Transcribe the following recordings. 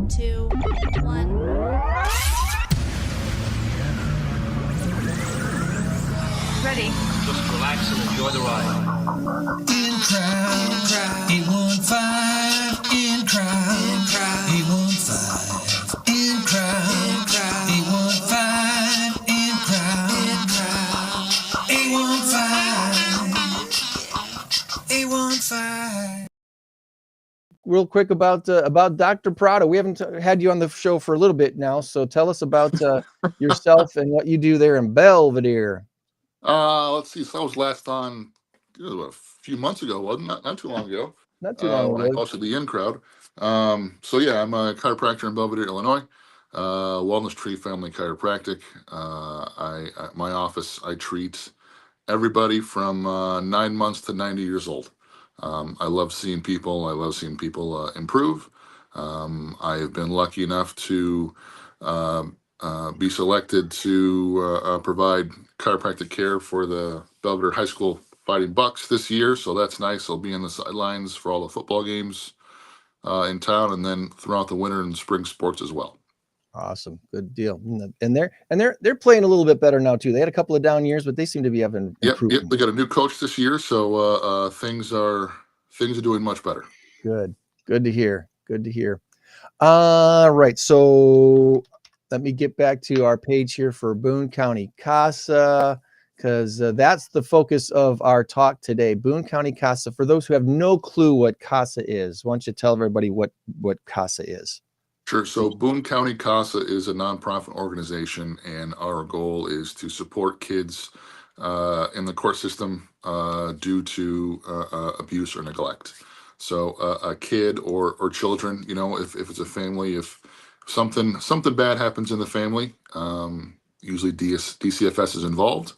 2, 1. Ready. Just relax and enjoy the ride. INCROWD815, INCROWD815, INCROWD815. Real quick about Dr. Prado. We haven't had you on the show for a little bit now, so tell us about yourself and what you do there in Belvedere. Let's see. So I was last on a few months ago, wasn't it? Not too long ago. Not too long When I ago. hosted the INCROWD. So yeah, I'm a chiropractor in Belvedere, Illinois. Wellness Tree Family Chiropractic. My office, I treat everybody from 9 months to 90 years old. I love seeing people. I love seeing people improve. I have been lucky enough to be selected to provide chiropractic care for the Belvedere High School Fighting Bucks this year. So that's nice. I'll be in the sidelines for all the football games in town, and then throughout the winter and spring sports as well. Awesome, good deal. And they're playing a little bit better now too. They had a couple of down years, but they seem to be having improvement. Yep. They got a new coach this year, so things are doing much better. Good to hear. All right, so let me get back to our page here for Boone County CASA, because that's the focus of our talk today. Boone County CASA. For those who have no clue what CASA is, why don't you tell everybody what CASA is? Sure. So Boone County CASA is a nonprofit organization, and our goal is to support kids in the court system due to abuse or neglect. So a kid or children, if it's a family, if something bad happens in the family, usually DCFS is involved,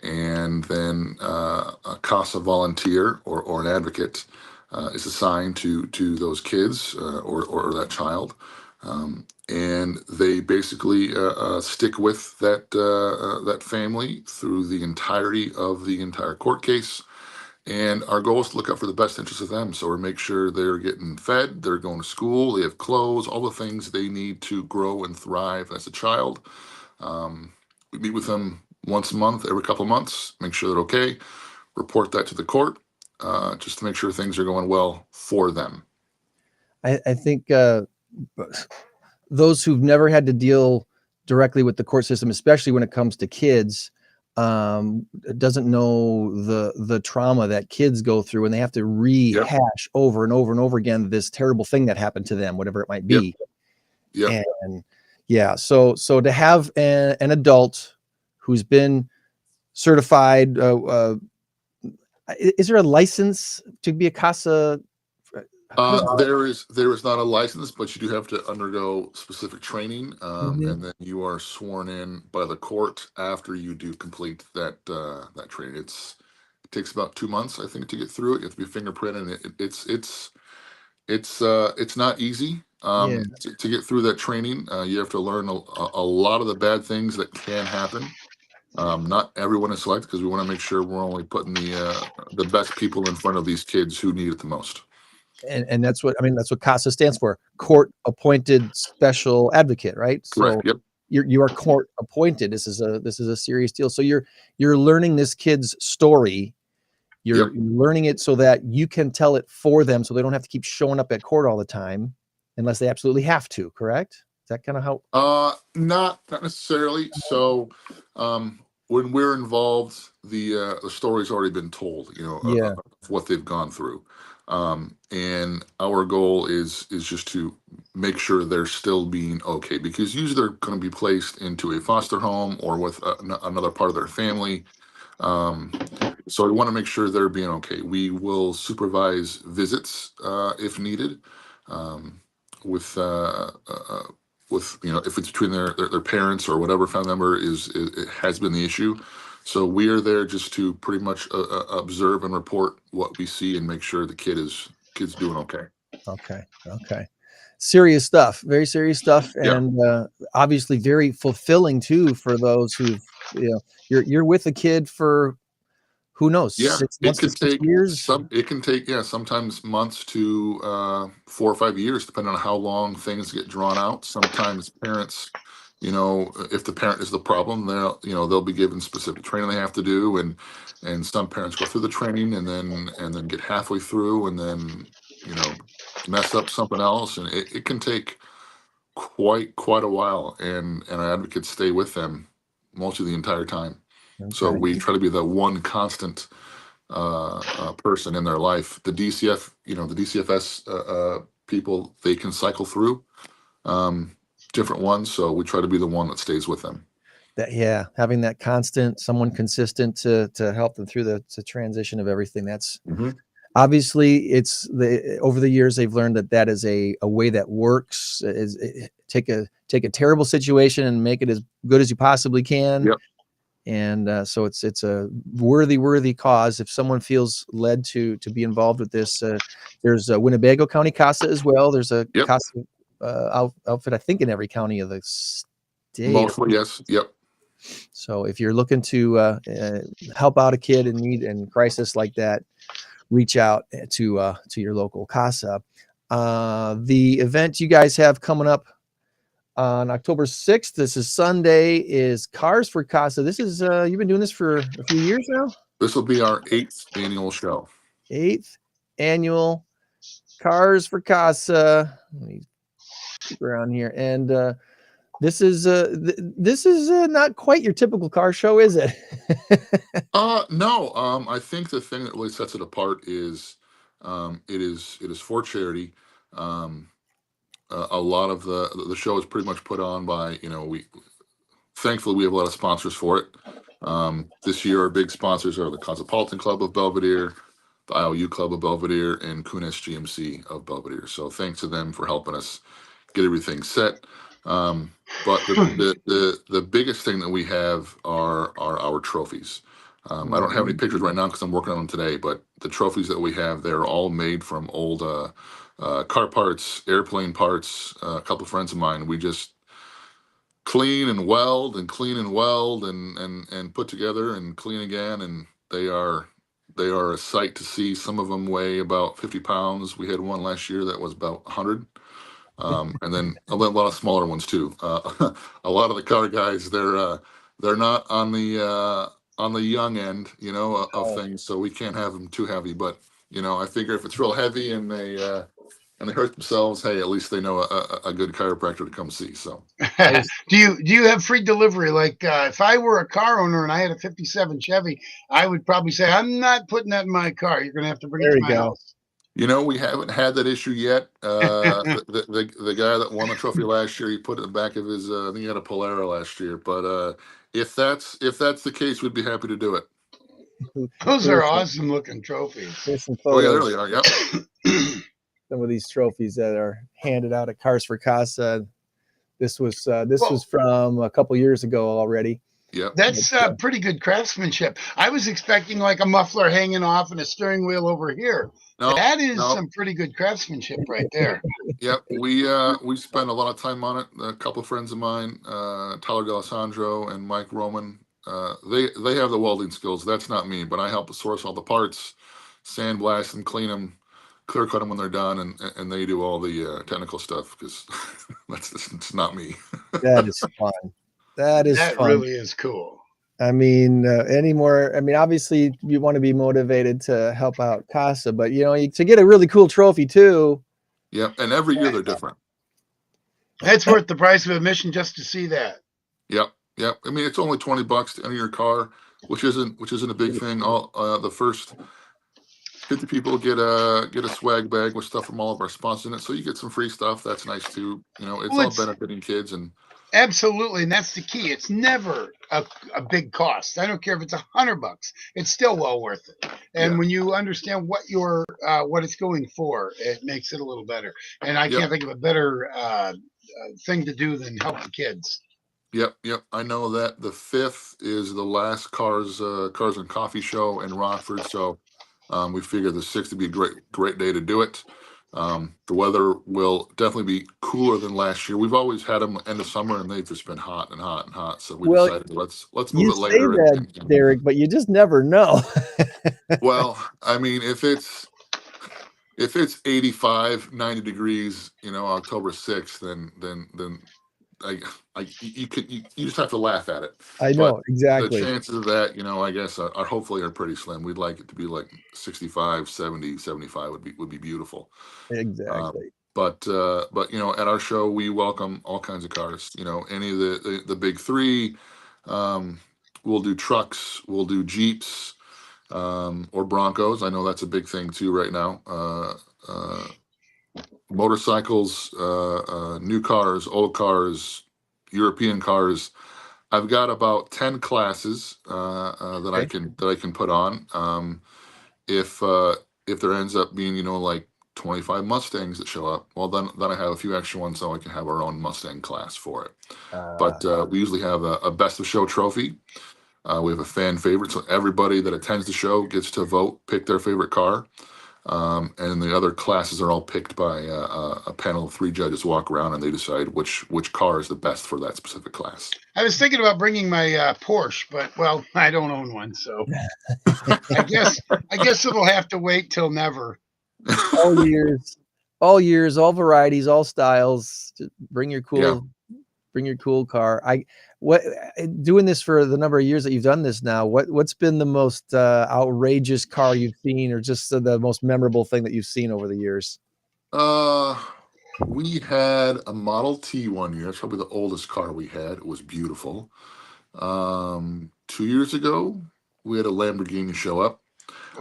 and then a CASA volunteer or an advocate is assigned to those kids or that child. And they basically stick with that family through the entirety of the entire court case. And our goal is to look out for the best interest of them. So we make sure they're getting fed, they're going to school, they have clothes, all the things they need to grow and thrive as a child. We meet with them once a month, every couple of months, make sure they're okay, report that to the court, just to make sure things are going well for them. I think those who've never had to deal directly with the court system, especially when it comes to kids, doesn't know the trauma that kids go through, and they have to rehash over and over and over again this terrible thing that happened to them, whatever it might be. Yep. And yeah, so to have an adult who's been certified, is there a license to be a CASA? There is not a license, but you do have to undergo specific training, and then you are sworn in by the court after you do complete that training. It takes about 2 months, I think, to get through it. You have to be fingerprinted, and it's not easy to get through that training. You have to learn a lot of the bad things that can happen. Not everyone is selected because we want to make sure we're only putting the best people in front of these kids who need it the most. And that's what CASA stands for, court appointed special advocate, right? Correct. So yep. you are court appointed. This is a serious deal. So you're learning this kid's story. You're learning it so that you can tell it for them, so they don't have to keep showing up at court all the time unless they absolutely have to. Correct? Is that kind of how? Not necessarily. So when we're involved, the story's already been told. Of what they've gone through. And our goal is just to make sure they're still being okay, because usually they're going to be placed into a foster home or with another part of their family. So we want to make sure they're being okay. We will supervise visits if needed, with if it's between their parents or whatever family member it has been the issue. So we are there just to pretty much observe and report what we see and make sure the kid's doing okay. Okay. Serious stuff, very serious stuff, and obviously very fulfilling too for those who, you're with a kid for who knows, Yeah, 6 months to 6 years. it can take, yeah, sometimes months to 4 or 5 years, depending on how long things get drawn out. Sometimes parents, if the parent is the problem, they'll be given specific training they have to do, and some parents go through the training and then get halfway through and then you know mess up something else, and it can take quite a while, and our advocates stay with them most of the entire time. So Okay. we try to be the one constant person in their life. The DCFS people, they can cycle through different ones, so we try to be the one that stays with them. Yeah, having that constant, someone consistent to help them through the transition of everything. That's obviously over the years they've learned that is a way that works. Take a terrible situation and make it as good as you possibly can. Yep. And so it's a worthy cause. If someone feels led to be involved with this, there's a Winnebago County CASA as well. There's a Yep. CASA outfit, I think, in every county of the state. Mostly, yes. Yep. So if you're looking to help out a kid in need and crisis like that, reach out to your local CASA. The event you guys have coming up on October 6th, this is Sunday, is Cars for CASA. This is you've been doing this for a few years now? This will be our 8th annual show. 8th annual Cars for CASA. Let me keep around here. And this is not quite your typical car show, is it? No. I think the thing that really sets it apart is it is for charity. A lot of the show is pretty much put on by, thankfully we have a lot of sponsors for it. This year our big sponsors are the Cosmopolitan Club of Belvedere, the IOU Club of Belvedere, and Kunes GMC of Belvedere. So thanks to them for helping us get everything set. But the biggest thing that we have are our trophies. I don't have any pictures right now because I'm working on them today, but the trophies that we have, they're all made from old car parts, airplane parts. A couple of friends of mine, we just clean and weld and put together and clean again, and they are a sight to see. Some of them weigh about 50 pounds. We had one last year that was about 100. And then a lot of smaller ones too. A lot of the car guys, they're not on the young end, of things, so we can't have them too heavy. But I figure if it's real heavy and they hurt themselves, hey, at least they know a good chiropractor to come see. So, do you have free delivery? Like if I were a car owner and I had a '57 Chevy, I would probably say, I'm not putting that in my car. You're going to have to bring it to my house. We haven't had that issue yet. The guy that won the trophy last year, he put it in the back of his. I think he had a Polara last year. But if that's the case, we'd be happy to do it. Those are awesome looking trophies. There's some Oh yeah, photos. there they are. Yep. Some of these trophies that are handed out at Cars for CASA. This was from a couple years ago already. Yeah, that's pretty good craftsmanship. I was expecting like a muffler hanging off and a steering wheel over here. No, that is some pretty good craftsmanship right there. Yep, we spend a lot of time on it. A couple of friends of mine, Tyler D'Alessandro and Mike Roman, they have the welding skills. That's not me, but I help source all the parts, sandblast them, clean them, clear cut them when they're done, and they do all the technical stuff because it's not me. That is fun. That fun. Really is cool. I mean, obviously you want to be motivated to help out CASA, but to get a really cool trophy too. Yeah, and every year they're different. That's worth the price of admission just to see that. Yep. I mean, it's only $20 to enter your car, which isn't a big thing. All the first 50 people get a swag bag with stuff from all of our sponsors in it, so you get some free stuff. That's nice too. It's all benefiting kids and. Absolutely, and that's the key. It's never a big cost. I don't care if it's $100; it's still well worth it. And when you understand what it's going for, it makes it a little better. And I can't think of a better thing to do than help the kids. Yep. I know that the 5th is the last Cars and Coffee show in Rockford, so we figured the 6th would be a great day to do it. The weather will definitely be cooler than last year. We've always had them end of summer, and they've just been hot and hot and hot. So we Well, decided let's move you it say later. that, Derek, but you just never know. Well, I mean, if it's 85, 90 degrees, October 6th, then I, you just have to laugh at it. I But know, the exactly. chances of that, I guess are hopefully are pretty slim. We'd like it to be like 65, 70, 75 would be beautiful. Exactly. But at our show we welcome all kinds of cars. Any of the big three. We'll do trucks. We'll do Jeeps, or Broncos. I know that's a big thing too right now. Motorcycles, new cars, old cars, European cars. I've got about 10 classes that Okay. I can put on. If there ends up being like 25 Mustangs that show up, well then I have a few extra ones so I can have our own Mustang class for it. But we usually have a best of show trophy. We have a fan favorite, so everybody that attends the show gets to vote, pick their favorite car. And the other classes are all picked by a panel of 3 judges walk around and they decide which car is the best for that specific class. I was thinking about bringing my Porsche, but well, I don't own one, so I guess it'll have to wait till never. all years, all varieties, all styles. Just bring your Yeah. cool car. Doing this for the number of years that you've done this now, what's been the most outrageous car you've seen, or just the most memorable thing that you've seen over the years? We had a Model T one year. That's probably the oldest car we had. It was beautiful. 2 years ago, we had a Lamborghini show up.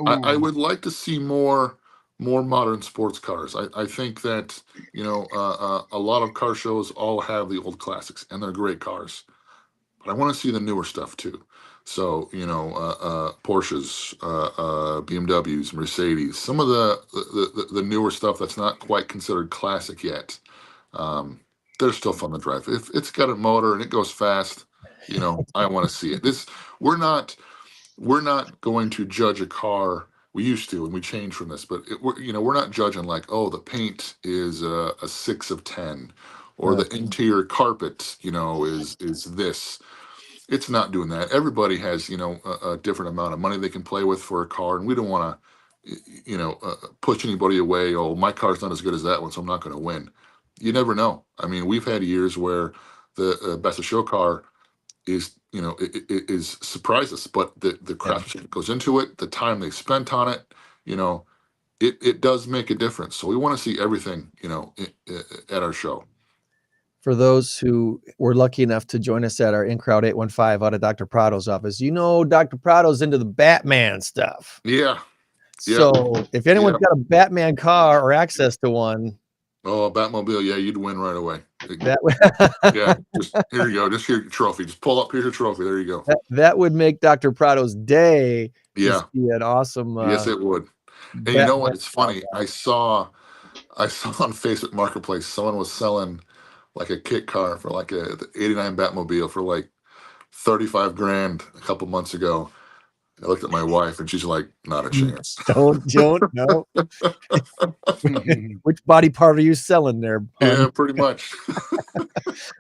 I Ooh. would like to see more modern sports cars. I think that a lot of car shows all have the old classics, and they're great cars. But I want to see the newer stuff too. So Porsches, BMWs, Mercedes, some of the newer stuff that's not quite considered classic yet. They're still fun to drive. If it's got a motor and it goes fast, I want to see it. We're not going to judge a car. We used to, and we changed from this, but we're not judging like, oh, the paint is a 6 of 10, or the interior carpet, is this. It's not doing that. Everybody has, a different amount of money they can play with for a car, and we don't want to, push anybody away. Oh, my car's not as good as that one, so I'm not going to win. You never know. I mean, we've had years where the best of show car is is surprised us, but the craftsmanship that goes into it, the time they spent on it, it does make a difference. So we want to see everything at our show. For those who were lucky enough to join us at our INCROWD815 out of Dr. Prado's office, Dr. Prado's into the Batman stuff. Yeah. So if anyone's got a Batman car or access to one, oh, Batmobile, yeah, you'd win right away. That just here you go. Just here's your trophy. Just pull up. Here's your trophy. There you go. That would make Dr. Prado's day. Yeah, be an awesome. Yes, it would. And you know what? It's funny. I saw on Facebook Marketplace someone was selling like a kit car for like a 89 Batmobile for like 35 grand a couple months ago. I looked at my wife and she's like, not a chance. Don't no. Which body part are you selling there, hon? Yeah, pretty much.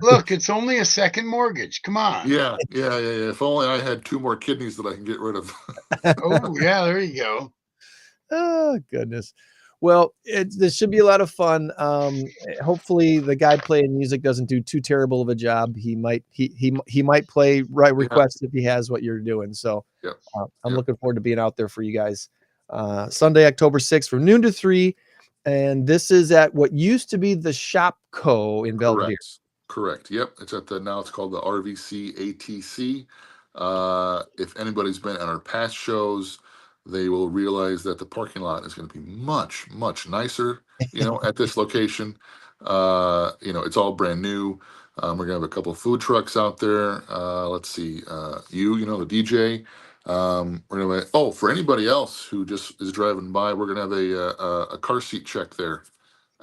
Look, it's only a second mortgage. Come on. Yeah. If only I had 2 more kidneys that I can get rid of. Oh, yeah, there you go. Oh, goodness. Well, this should be a lot of fun. Hopefully the guy playing music doesn't do too terrible of a job. He might play right requests if he has what you're doing. So I'm looking forward to being out there for you guys. Sunday, October 6th from noon to 3. And this is at what used to be the Shopco in Belvedere. Correct. Yep. It's now it's called the RVC ATC. If anybody's been at our past shows, they will realize that the parking lot is going to be much, much nicer, at this location. It's all brand new. We're going to have a couple of food trucks out there. Let's see, the DJ. We're going to, for anybody else who just is driving by, we're going to have a car seat check there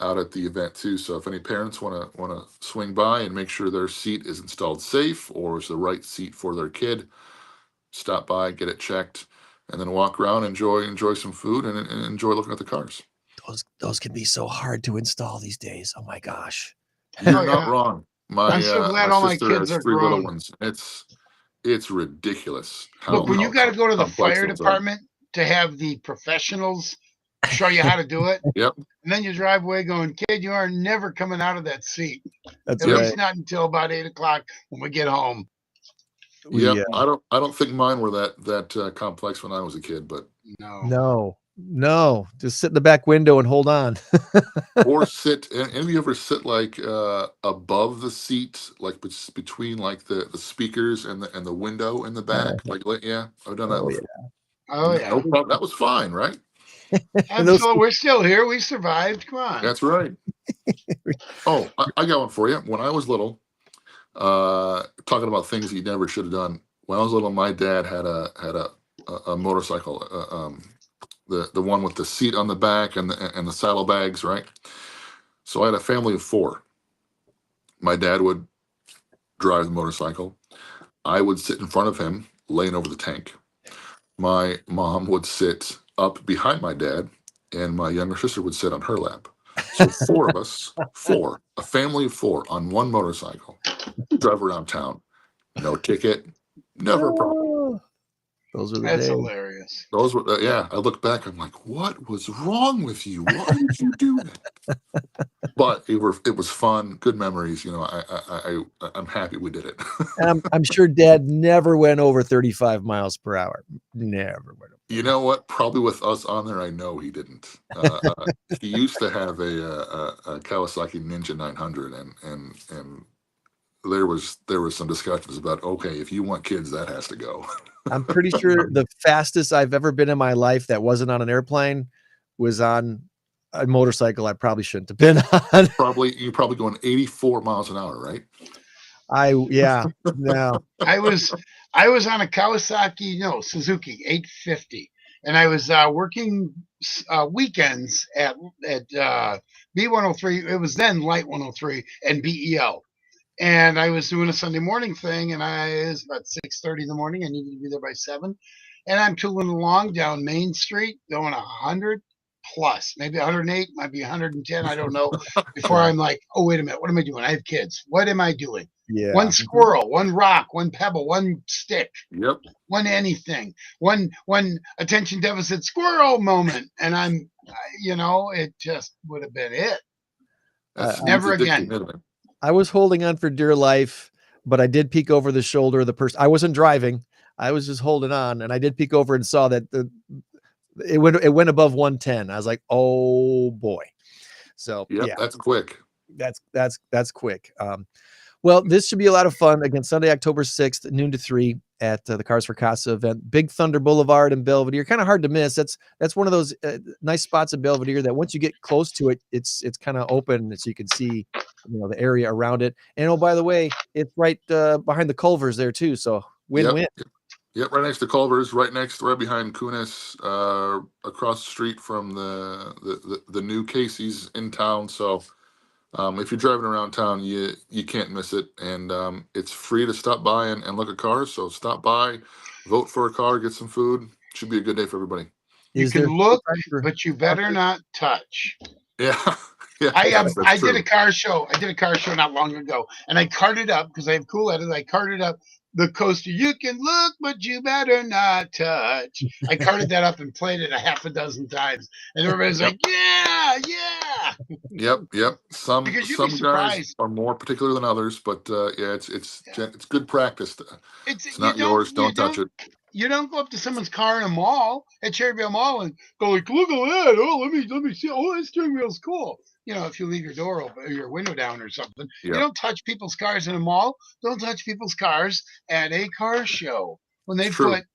out at the event too. So if any parents want to swing by and make sure their seat is installed safe or is the right seat for their kid, stop by, get it checked, and then walk around, enjoy some food, and enjoy looking at the cars. those can be so hard to install these days. Oh my gosh. You're Oh, not yeah. wrong. I'm so My glad all my sister kids has are 3 little grown. ones. It's ridiculous Look, when you got to go to the complex fire those are. department to have the professionals show you how to do it, Yep. and then you drive away going, kid, you are never coming out of that seat. That's At right. least not until about 8 o'clock when we get home. Yep. I don't think mine were that complex when I was a kid, but No, just sit in the back window and hold on. or sit. Any of you ever sit like above the seat, like between like the speakers and the window in the back? Yeah, I've done that Oh, before. Oh, yeah. No problem. That was fine, right? And those- Absolutely. We're still here. We survived. Come on. That's right. Oh, I got one for you. When I was little, talking about things you never should have done. When I was little, my dad had a motorcycle, the one with the seat on the back and the saddlebags, right? So I had a family of 4. My dad would drive the motorcycle. I would sit in front of him, laying over the tank. My mom would sit up behind my dad, and my younger sister would sit on her lap. So 4 of us, a family of 4 on one motorcycle, drive around town. No ticket, never a problem. Oh, those are the That's days. hilarious. Those were, yeah. I look back, I'm like, what was wrong with you? Why did you do that? But it was fun, good memories. I'm happy we did it. And I'm sure Dad never went over 35 miles per hour. Never went. You know what? Probably with us on there, I know he didn't. He used to have a Kawasaki Ninja 900, and there was some discussions about, okay, if you want kids, that has to go. I'm pretty sure the fastest I've ever been in my life that wasn't on an airplane was on a motorcycle I probably shouldn't have been on. You're probably going 84 miles an hour, right? No. I was on a Suzuki 850, and I was working weekends at B103. It was then Light 103 and BEL. And I was doing a Sunday morning thing, and it was about 6:30 in the morning. I needed to be there by 7. And I'm tooling along down Main Street, going 100 plus, maybe 108, might be 110. I don't know. Before I'm like, oh, wait a minute. What am I doing? I have kids. What am I doing? Yeah. One squirrel, one rock, one pebble, one stick, Yep. one anything, one attention deficit squirrel moment. And it just would have been it. Never again. I was holding on for dear life, but I did peek over the shoulder of the person. I wasn't driving. I was just holding on, and I did peek over and saw that it went above 110. I was like, oh boy. So yeah, that's quick. That's quick. Well, this should be a lot of fun. Again, Sunday, October 6th, noon to 3 at the Cars for Casa event, Big Thunder Boulevard in Belvedere. Kind of hard to miss. That's one of those nice spots in Belvedere that once you get close to it, it's kind of open, so you can see the area around it. And oh, by the way, it's right behind the Culvers there too. So win-win. Yep, right next to Culver's, right behind Kunis, across the street from the new Casey's in town. So if you're driving around town, you can't miss it, and it's free to stop by and look at cars. So stop by, vote for a car, get some food. Should be a good day for everybody. You can look, but you better not touch. Yeah. Yeah, I did a car show. I did a car show not long ago, and I carted up because I have cool edits. I carted up the coaster. You can look, but you better not touch. I carted that up and played it a half a dozen times, and everybody's like, "Yeah, yeah." Yep. Some guys are more particular than others, but it's good practice. It's not yours. Don't touch it. You don't go up to someone's car in a mall at Cherryville Mall and go like, "Look at that! Oh, let me see. Oh, that steering wheel's cool." If you leave your door open or your window down or something, you don't touch people's cars in a mall. Don't touch people's cars at a car show when they put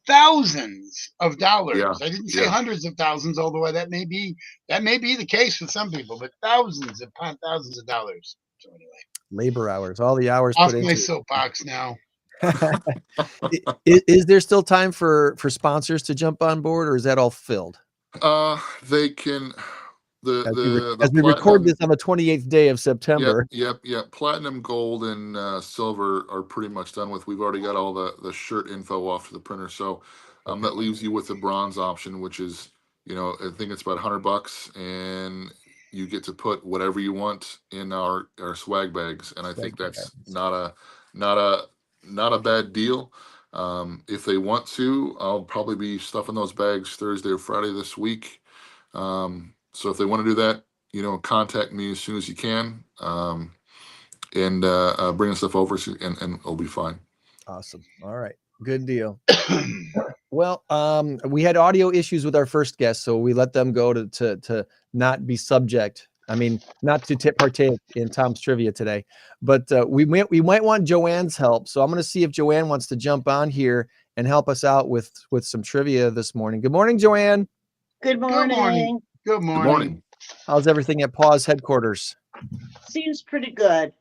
thousands of dollars. Yeah. I didn't say hundreds of thousands, although that may be the case with some people, but thousands upon thousands of dollars. So anyway, labor hours, all the hours off put into my soapbox now. Is there still time for sponsors to jump on board, or is that all filled? They can. As we record this on the 28th day of September. Yep. Platinum, gold, and silver are pretty much done with. We've already got all the shirt info off to the printer, so that leaves you with the bronze option, which is I think it's about $100, and you get to put whatever you want in our swag bags, and I think that's not a bad deal. If they want to, I'll probably be stuffing those bags Thursday or Friday this week. So if they want to do that, contact me as soon as you can, and bring the stuff over, and it'll be fine. Awesome. All right. Good deal. Well, we had audio issues with our first guest, so we let them go to not be subject. I mean, not to partake in Tom's trivia today, but we might want Joanne's help. So I'm going to see if Joanne wants to jump on here and help us out with some trivia this morning. Good morning, Joanne. Good morning. Good morning. Good morning. How's everything at Paw's headquarters? Seems pretty good.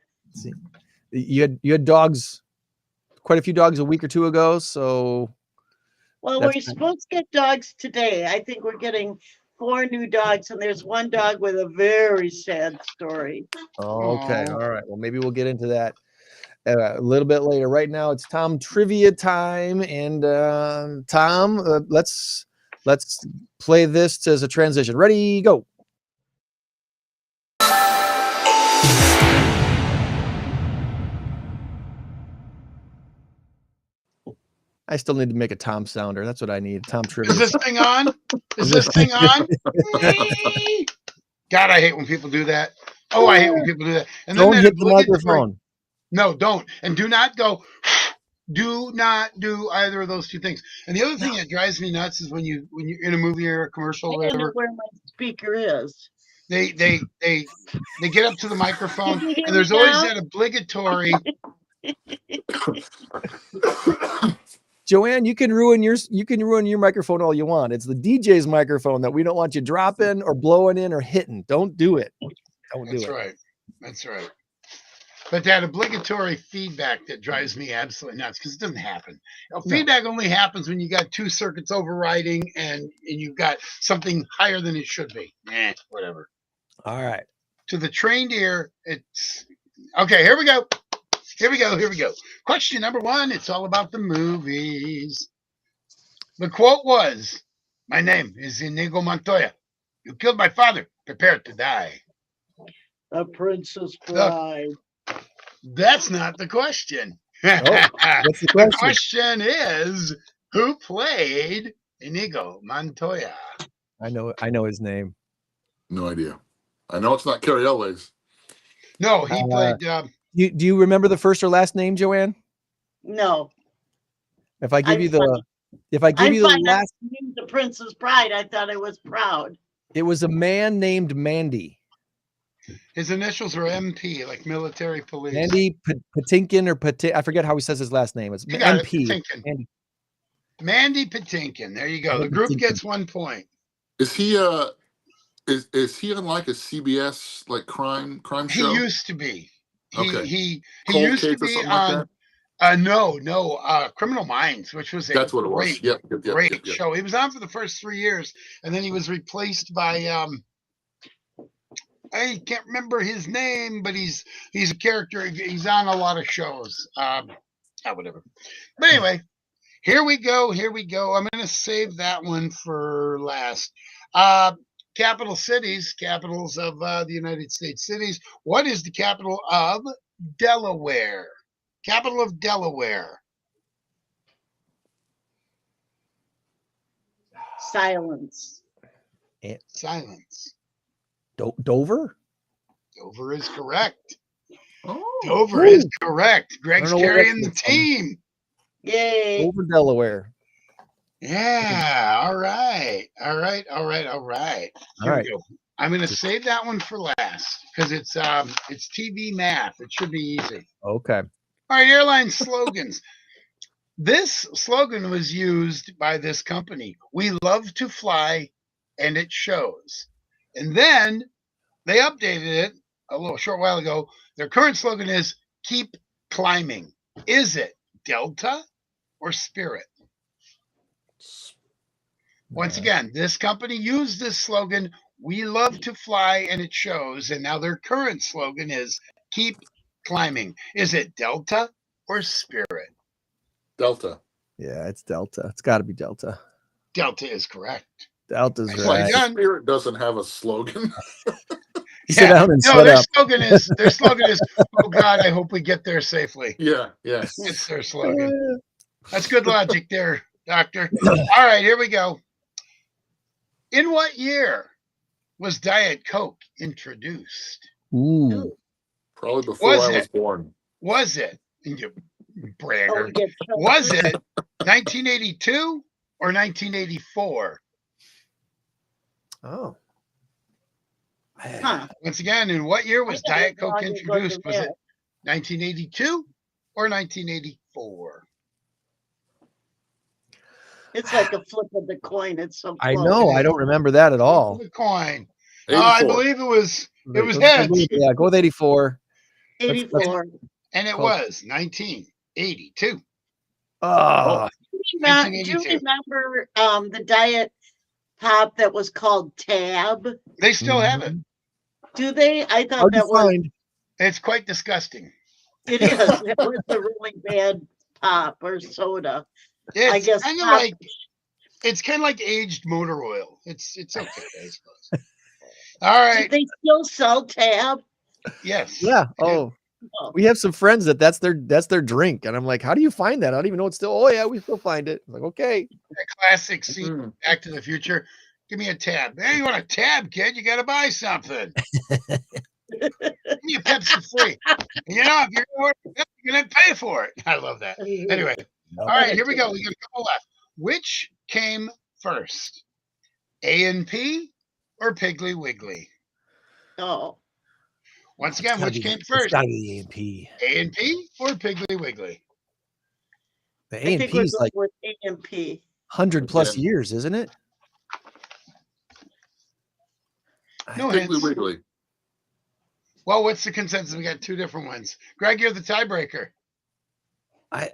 You had dogs, quite a few dogs a week or two ago, so. Well, we're supposed to get dogs today. I think we're getting 4 new dogs, and there's one dog with a very sad story. Okay. All right. Well, maybe we'll get into that a little bit later. Right now, it's Tom trivia time, and Tom, let's play this as a transition. Ready, go. I still need to make a Tom sounder. That's what I need. Tom trivia. Is this thing on? Is this thing on? God, I hate when people do that. Oh, I hate when people do that. And Don't then hit the microphone. No, don't. And do not go. Do not do either of those two things. And the other thing that drives me nuts is when you're in a movie or a commercial or I don't know whatever. where my speaker is. They get up to the microphone, Can you hear and there's me always now? that obligatory. Joanne, you can ruin your microphone all you want. It's the DJ's microphone that we don't want you dropping or blowing in or hitting. Don't do it. Don't do it. That's right. That's right. But that obligatory feedback that drives me absolutely nuts because it doesn't happen. Feedback only happens when you got 2 circuits overriding and you've got something higher than it should be. Whatever. All right. To the trained ear, it's okay. Here we go. Here we go. Question number 1. It's all about the movies. The quote was, "My name is Inigo Montoya. You killed my father. Prepare to die." The Princess Bride. That's not the question. What's the question? The question is, who played Inigo Montoya? I know his name. No idea. I know it's not Carrie Elways. No, he played. Do you remember the first or last name, Joanne? No. If I give you the last, the Princess Bride, I thought I was proud. it was a man named Mandy. His initials are MP, like military police. Mandy Patinkin or I forget how he says his last name. It's MP. Mandy Patinkin. There you go. The group gets 1 point. Is he is he on like a CBS like crime show? He used to be. He Cold used to Case or be something on. like No, Criminal Minds, which was That's what it was. Great show. He was on for the first 3 years, and then he was replaced by I can't remember his name, but he's a character. He's on a lot of shows. Whatever. But anyway, here we go. I'm going to save that one for last. Capital cities, capitals of the United States cities. What is the capital of Delaware? Capital of Delaware. Silence. Silence. Dover? Dover is correct. Oh. Dover is correct. Greg's carrying the team. Yay. Dover, Delaware. Yeah. All right. Here we go. I'm going to save that one for last because it's TV math. It should be easy. Okay. All right. Airline slogans. This slogan was used by this company. We love to fly, and it shows. And then they updated it a little short while ago. Their current slogan is keep climbing. Is it Delta or Spirit? Once again, this company used this slogan, we love to fly and it shows. And now their current slogan is keep climbing. Is it Delta or Spirit? Delta. Yeah, it's Delta. It's got to be Delta. Delta is correct. Delta's Nicely right. done. Spirit doesn't have a slogan. Sit down and no, shut their up. slogan is, "Oh God, I hope we get there safely." Yeah, yeah. It's their slogan. That's good logic there, Doctor. All right, here we go. In what year was Diet Coke introduced? Ooh. Probably before Was I was it? born. Was it? You Oh, bragger. we get Was it 1982 or 1984? Oh. Huh. Once again, in what year was I gotta Diet Coke log in for introduced? Was it that. 1982 or 1984? It's like a flip of the coin. It's so I close. know. I don't remember that at all. The coin. 84. I believe it was heads, Yeah, go with 84. 84. and it Coke. was 1982. Oh, Do you 1982. remember the diet pop that was called Tab? They still have it. Do they? I thought hard to that was. find. It's quite disgusting. It is. It was a really bad pop or soda. I It's guess kind of pop- like aged motor oil. It's okay, I suppose. All Did right. they still sell Tab? Yes. Yeah. Oh, Oh, we have some friends that's their drink, and I'm like, how do you find that? I don't even know it's still. Oh yeah, we still find it. I'm like, okay. That classic scene, Mm. Back to the Future. Give me a tab. Hey, you want a tab, kid? You got to buy something. Give me a Pepsi free. And you know, if you're going to order, you're going to pay for it. I love that. Anyway, all right, here we go. We got a couple left. Which came first? A&P or Piggly Wiggly? Oh, Once again, which came first? It's gotta be A&P. A&P or Piggly Wiggly? The I think A&P we're is going like with A&P. 100 plus Yeah. years, isn't it? No Piggly hints. Wiggly. Well, what's the consensus? We got two different ones. Greg, you're the tiebreaker. I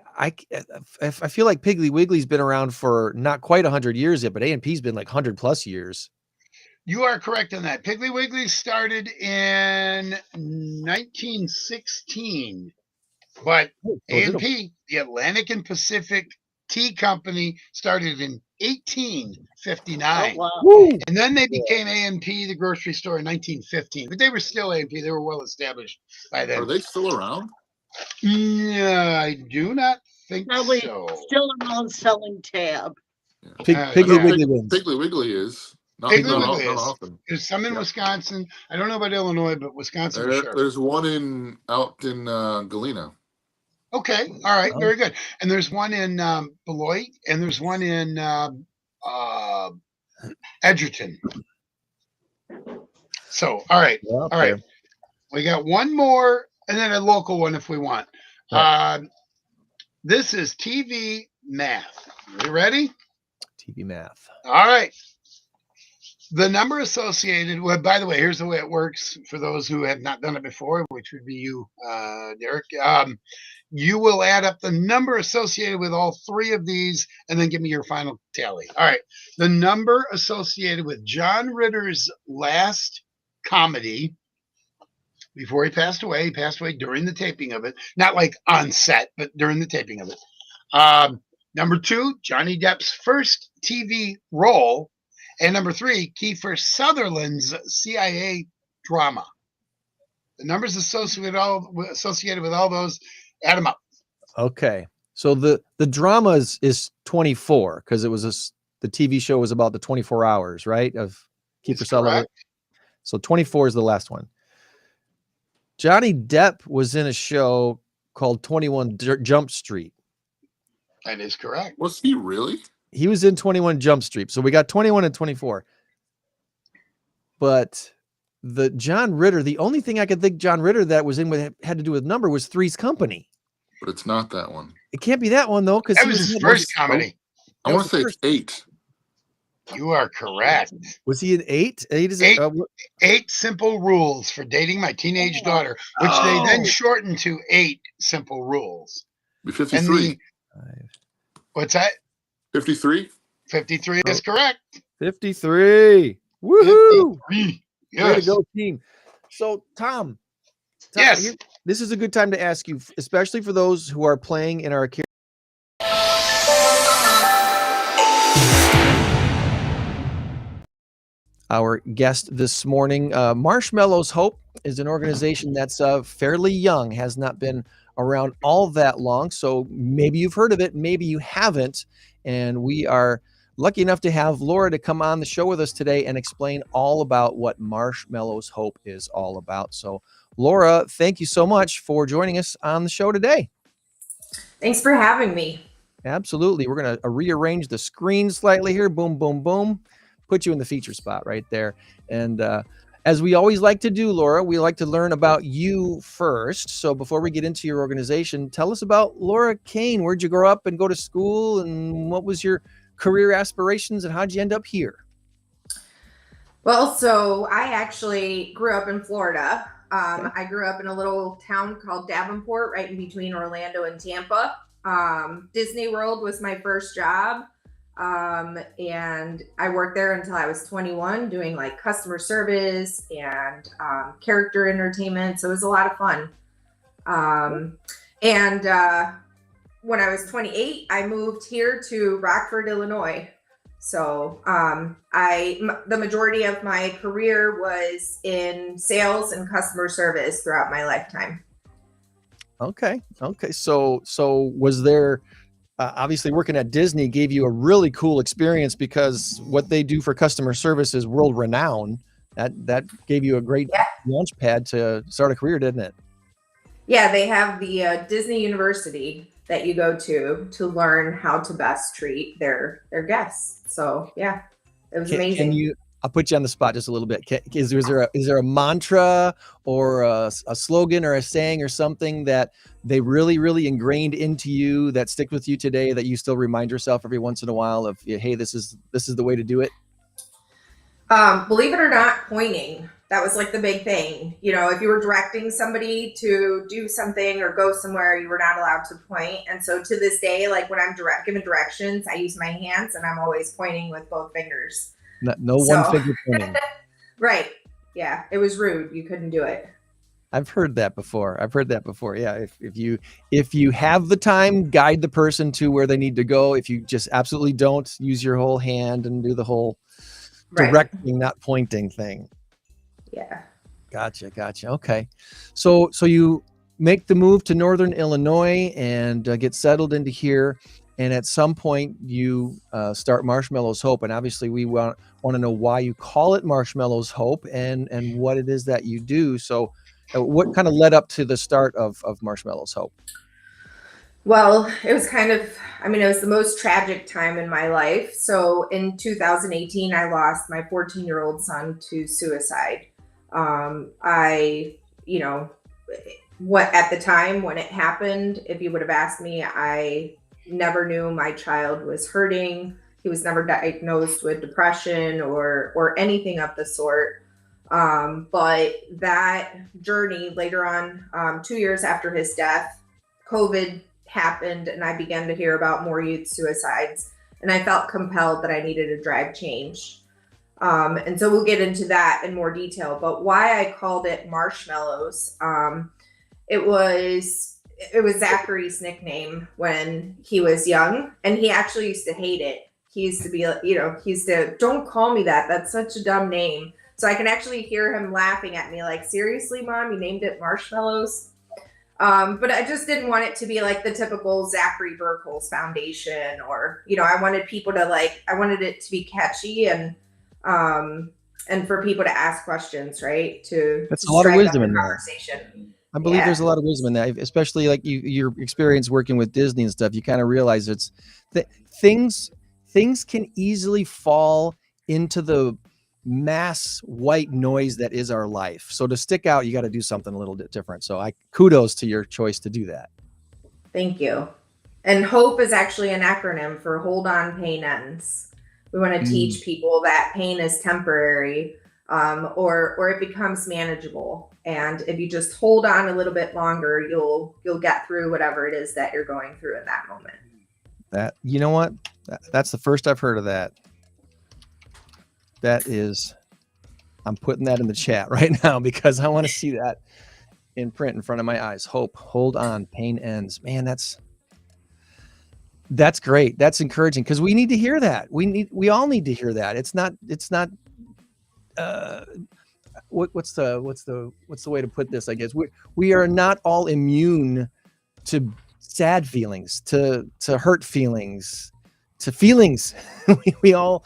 feel like Piggly Wiggly's been around for not quite 100 years yet, but A&P's been like 100 plus years. You are correct on that. Piggly Wiggly started in 1916, but A&P, the Atlantic and Pacific Tea Company, started in 1859. Oh, wow. Woo! And then they became A&P, the grocery store, in 1915. But they were still A&P. They were well established by then. Are they still around? Yeah, I do not think Probably so. still around selling Tab. Piggly yeah. Wiggly wins. Piggly Wiggly is. Not, Piggly not, Wiggly not is. often. There's some in Wisconsin. I don't know about Illinois, but Wisconsin for sure. There's one out in Galena. Okay, all right, very good. And there's one in Beloit, and there's one in Edgerton. So, all right, Well, all right. We got one more, and then a local one if we want. This is TV math. Are you ready? TV math. All right. The number associated with, by the way, here's the way it works for those who have not done it before, which would be you, Derek. You will add up the number associated with all three of these and then give me your final tally. All right. The number associated with John Ritter's last comedy before he passed away during the taping of it, not like on set, but during the taping of it. Number 2, Johnny Depp's first TV role. And number 3, Kiefer Sutherland's CIA drama. The numbers associated with all those, add them up. Okay. So the drama is 24 because it was the TV show was about the 24 hours, right? Of Kiefer Sutherland. So 24 is the last one. Johnny Depp was in a show called 21 Jump Street. That is correct. Was he really? He was in 21 Jump Street. So we got 21 and 24. But the John Ritter, the only thing I could think John Ritter that was in with had to do with number was Three's Company. But it's not that one. It can't be that one though, because that was his first comedy. I want to say it's 8. You are correct. Was he in 8? 8 is 8 simple rules for dating my teenage daughter, which they then shortened to 8 simple rules. Be 53. What's that? 53. 53 is correct. 53. Woohoo! 53. Yes. Way to go, team. So, Tom, yes, this is a good time to ask you, especially for those who are playing in our our guest this morning. Marshmallows Hope is an organization that's fairly young, has not been around all that long. So maybe you've heard of it, maybe you haven't. And we are lucky enough to have Laura to come on the show with us today and explain all about what Marshmallows Hope is all about. So Laura, thank you so much for joining us on the show today. Thanks for having me. Absolutely. We're going to rearrange the screen slightly here. Boom, boom, boom. Put you in the feature spot right there. And as we always like to do, Laura, we like to learn about you first. So before we get into your organization, tell us about Laura Kane. Where'd you grow up and go to school? And what was your career aspirations? And how'd you end up here? Well, so I actually grew up in Florida. I grew up in a little town called Davenport, right in between Orlando and Tampa. Disney World was my first job. And I worked there until I was 21 doing like customer service and character entertainment. So it was a lot of fun. And when I was 28, I moved here to Rockford, Illinois. So the majority of my career was in sales and customer service throughout my lifetime. Okay. So was there, obviously working at Disney gave you a really cool experience because what they do for customer service is world renowned. That gave you a great launch pad to start a career, didn't it? Yeah, they have the Disney University that you go to learn how to best treat their guests. So yeah, it was amazing. I'll put you on the spot just a little bit. Is there a mantra or a slogan or a saying or something that they really, really ingrained into you that stick with you today that you still remind yourself every once in a while of, hey, this is the way to do it? Believe it or not, pointing. That was like the big thing. You know, if you were directing somebody to do something or go somewhere, you were not allowed to point. And so to this day, like when I'm given directions, I use my hands and I'm always pointing with both fingers. No one finger pointing. Right. Yeah. It was rude. You couldn't do it. I've heard that before. Yeah. If you have the time, guide the person to where they need to go. If you just absolutely don't, use your whole hand and do the whole directing, not pointing thing. Yeah. Gotcha. Okay. So you make the move to Northern Illinois and get settled into here. And at some point you start Marshmallows Hope. And obviously we want to know why you call it Marshmallows Hope and what it is that you do. So what kind of led up to the start of Marshmallows Hope? Well, it was it was the most tragic time in my life. So in 2018, I lost my 14-year-old son to suicide. What at the time when it happened, if you would have asked me, I never knew my child was hurting. He was never diagnosed with depression or anything of the sort. But that journey later on, 2 years after his death, COVID happened and I began to hear about more youth suicides. And I felt compelled that I needed to drive change. And so we'll get into that in more detail, but why I called it Marshmallows, it was Zachary's nickname when he was young, and he actually used to hate it. He used to be, don't call me that. That's such a dumb name. So I can actually hear him laughing at me like, seriously, Mom, you named it Marshmallows? But I just didn't want it to be like the typical Zachary Burkholz Foundation or, I wanted people to I wanted it to be catchy and for people to ask questions, right? That's a lot of wisdom in that. I believe there's a lot of wisdom in that, especially like your experience working with Disney and stuff. You kind of realize it's things can easily fall into the mass white noise that is our life. So to stick out, you got to do something a little bit different. So kudos to your choice to do that. Thank you. And HOPE is actually an acronym for Hold On, Pain Ends. We want to teach people that pain is temporary, or it becomes manageable. And if you just hold on a little bit longer, you'll get through whatever it is that you're going through at that moment. That, you know what? That's the first I've heard of that. I'm putting that in the chat right now because I want to see that in print in front of my eyes. HOPE, hold on, pain ends. Man, that's great. That's encouraging because we need to hear that. We all need to hear that. It's not what's the way to put this? I guess we are not all immune to sad feelings, to hurt feelings, to feelings. we all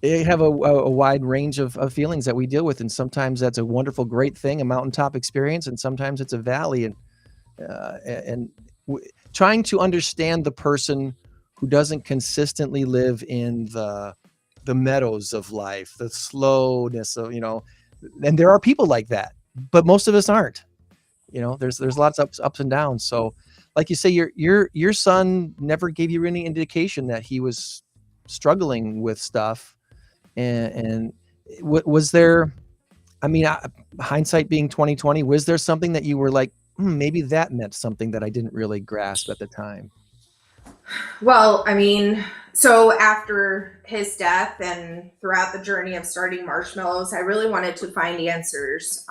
have a wide range of feelings that we deal with, and sometimes that's a wonderful, great thing, a mountaintop experience, and sometimes it's a valley. And trying to understand the person who doesn't consistently live in the meadows of life, the slowness of, and there are people like that, but most of us aren't. There's lots of ups and downs. So, like you say, your son never gave you any indication that he was struggling with stuff. And was there? I mean, hindsight being 2020, was there something that you were like, maybe that meant something that I didn't really grasp at the time? Well, I mean, so after his death and throughout the journey of starting Marshmallows, I really wanted to find answers,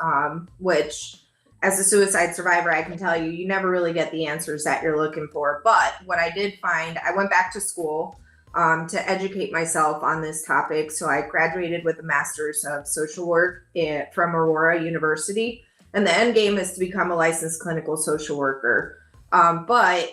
which as a suicide survivor, I can tell you, you never really get the answers that you're looking for. But what I did find, I went back to school to educate myself on this topic. So I graduated with a master's of social work from Aurora University. And the end game is to become a licensed clinical social worker. But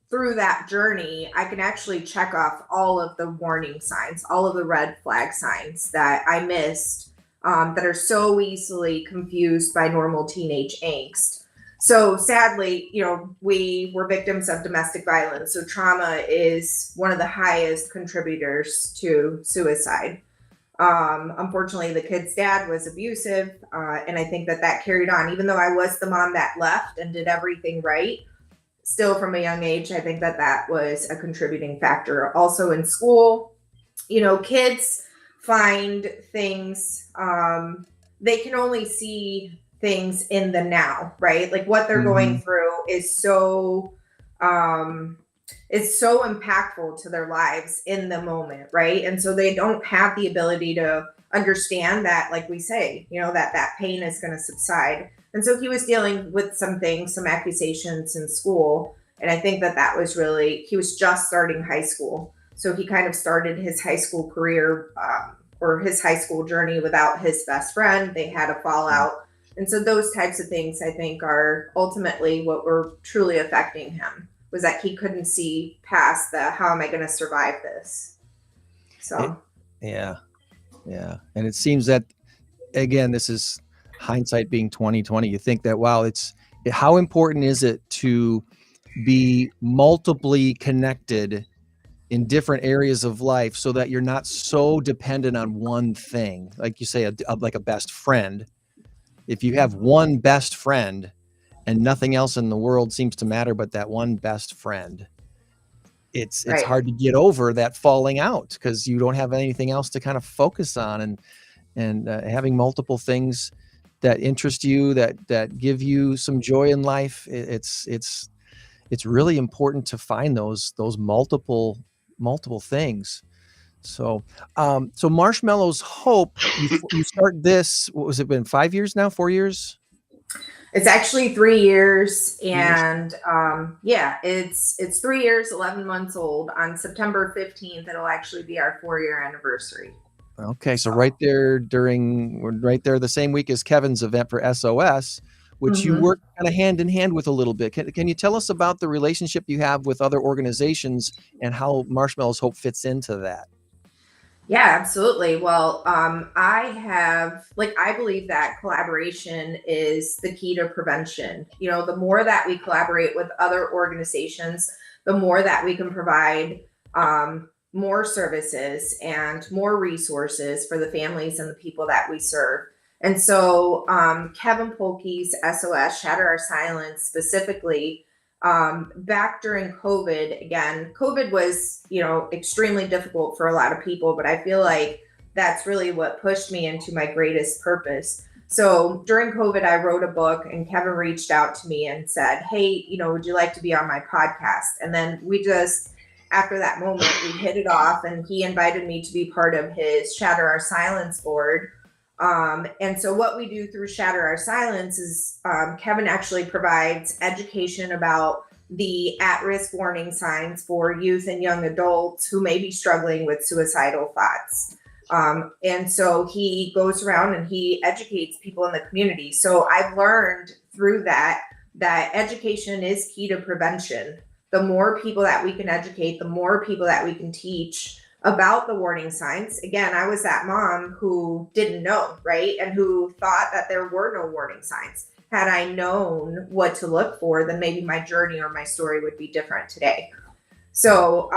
through that journey, I can actually check off all of the warning signs, all of the red flag signs that I missed that are so easily confused by normal teenage angst. So sadly, we were victims of domestic violence. So trauma is one of the highest contributors to suicide. Unfortunately, the kid's dad was abusive. And I think that carried on, even though I was the mom that left and did everything right. Still from a young age, I think that was a contributing factor. Also in school, kids find things, they can only see things in the now, right? Like what they're going through is so impactful to their lives in the moment, right? And so they don't have the ability to understand that, like we say, that pain is going to subside. And so he was dealing with some things, some accusations in school. And I think that was really, he was just starting high school. So he kind of started his high school career or his high school journey without his best friend. They had a fallout. And so those types of things, I think, are ultimately what were truly affecting him, was that he couldn't see past the, how am I going to survive this? So. Yeah. And it seems that, again, this is hindsight being 2020. You think that, wow, how important is it to be multiply connected in different areas of life so that you're not so dependent on one thing? Like you say, like a best friend. If you have one best friend and nothing else in the world seems to matter but that one best friend, it's Right. hard to get over that falling out because you don't have anything else to kind of focus on. And having multiple things that interest you, that give you some joy in life, it's really important to find those multiple things. So Marshmallows Hope, you start this, what was it, been 5 years now, 4 years? It's actually 3 years, and it's 3 years, 11 months old. On September 15th, it'll actually be our 4-year anniversary. Okay, so we're right there the same week as Kevin's event for SOS, which you work kind of hand in hand with a little bit. Can you tell us about the relationship you have with other organizations and how Marshmallows Hope fits into that? Yeah, absolutely. Well, I believe that collaboration is the key to prevention. The more that we collaborate with other organizations, the more that we can provide more services and more resources for the families and the people that we serve. And so Kevin Polkey's SOS, Shatter Our Silence, specifically, back during COVID, again, COVID was, extremely difficult for a lot of people, but I feel like that's really what pushed me into my greatest purpose. So during COVID, I wrote a book and Kevin reached out to me and said, hey, would you like to be on my podcast? And then after that moment, we hit it off and he invited me to be part of his Shatter Our Silence board. And so what we do through Shatter Our Silence is Kevin actually provides education about the at-risk warning signs for youth and young adults who may be struggling with suicidal thoughts. And so he goes around and he educates people in the community. So I've learned through that education is key to prevention. The more people that we can educate, the more people that we can teach about the warning signs. Again, I was that mom who didn't know, right? And who thought that there were no warning signs. Had I known what to look for, then maybe my journey or my story would be different today. So,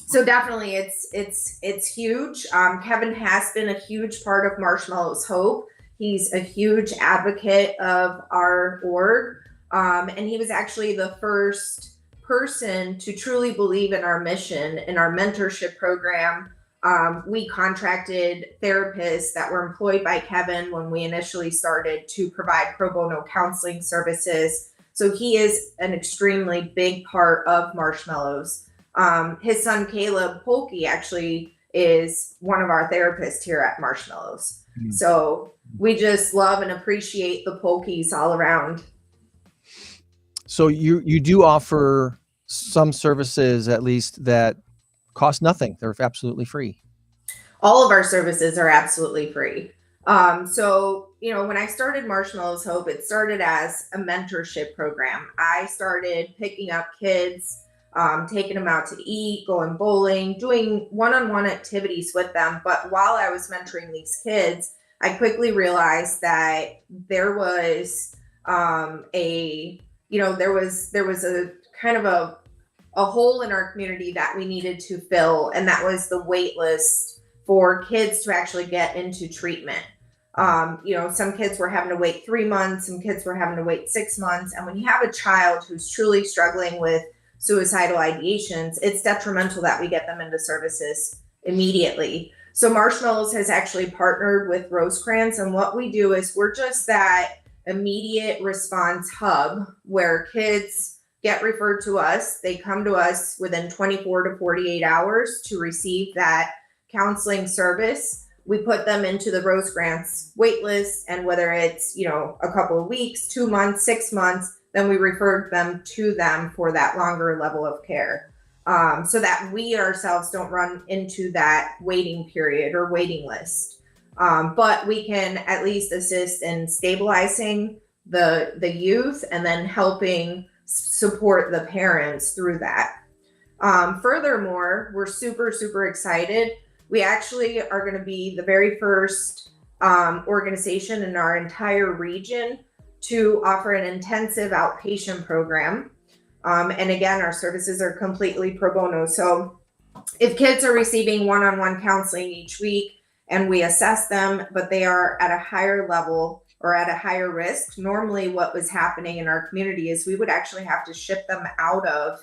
so definitely it's huge. Kevin has been a huge part of Marshmallows Hope. He's a huge advocate of our org. And he was actually the first person to truly believe in our mission, in our mentorship program. We contracted therapists that were employed by Kevin when we initially started to provide pro bono counseling services. So he is an extremely big part of Marshmallows. His son, Caleb Polkey, actually is one of our therapists here at Marshmallows. So we just love and appreciate the Polkeys all around. So you do offer some services, at least, that cost nothing. They're absolutely free. All of our services are absolutely free. So, when I started Marshmallows Hope, it started as a mentorship program. I started picking up kids, taking them out to eat, going bowling, doing one-on-one activities with them. But while I was mentoring these kids, I quickly realized that there was there was a kind of a hole in our community that we needed to fill, and that was the wait list for kids to actually get into treatment. Some kids were having to wait 3 months, some kids were having to wait 6 months. And when you have a child who's truly struggling with suicidal ideations, it's detrimental that we get them into services immediately. So Marshmallows has actually partnered with Rosecrans, and what we do is we're just that immediate response hub where kids get referred to us. They come to us within 24 to 48 hours to receive that counseling service. We put them into the Rosecrans wait list, and whether it's, a couple of weeks, 2 months, 6 months, then we refer them to them for that longer level of care. So that we ourselves don't run into that waiting period or waiting list. But we can at least assist in stabilizing the youth and then helping support the parents through that. Furthermore, we're super, super excited. We actually are going to be the very first organization in our entire region to offer an intensive outpatient program. And again, our services are completely pro bono. So if kids are receiving one-on-one counseling each week and we assess them, but they are at a higher level or at a higher risk, normally what was happening in our community is we would actually have to ship them out of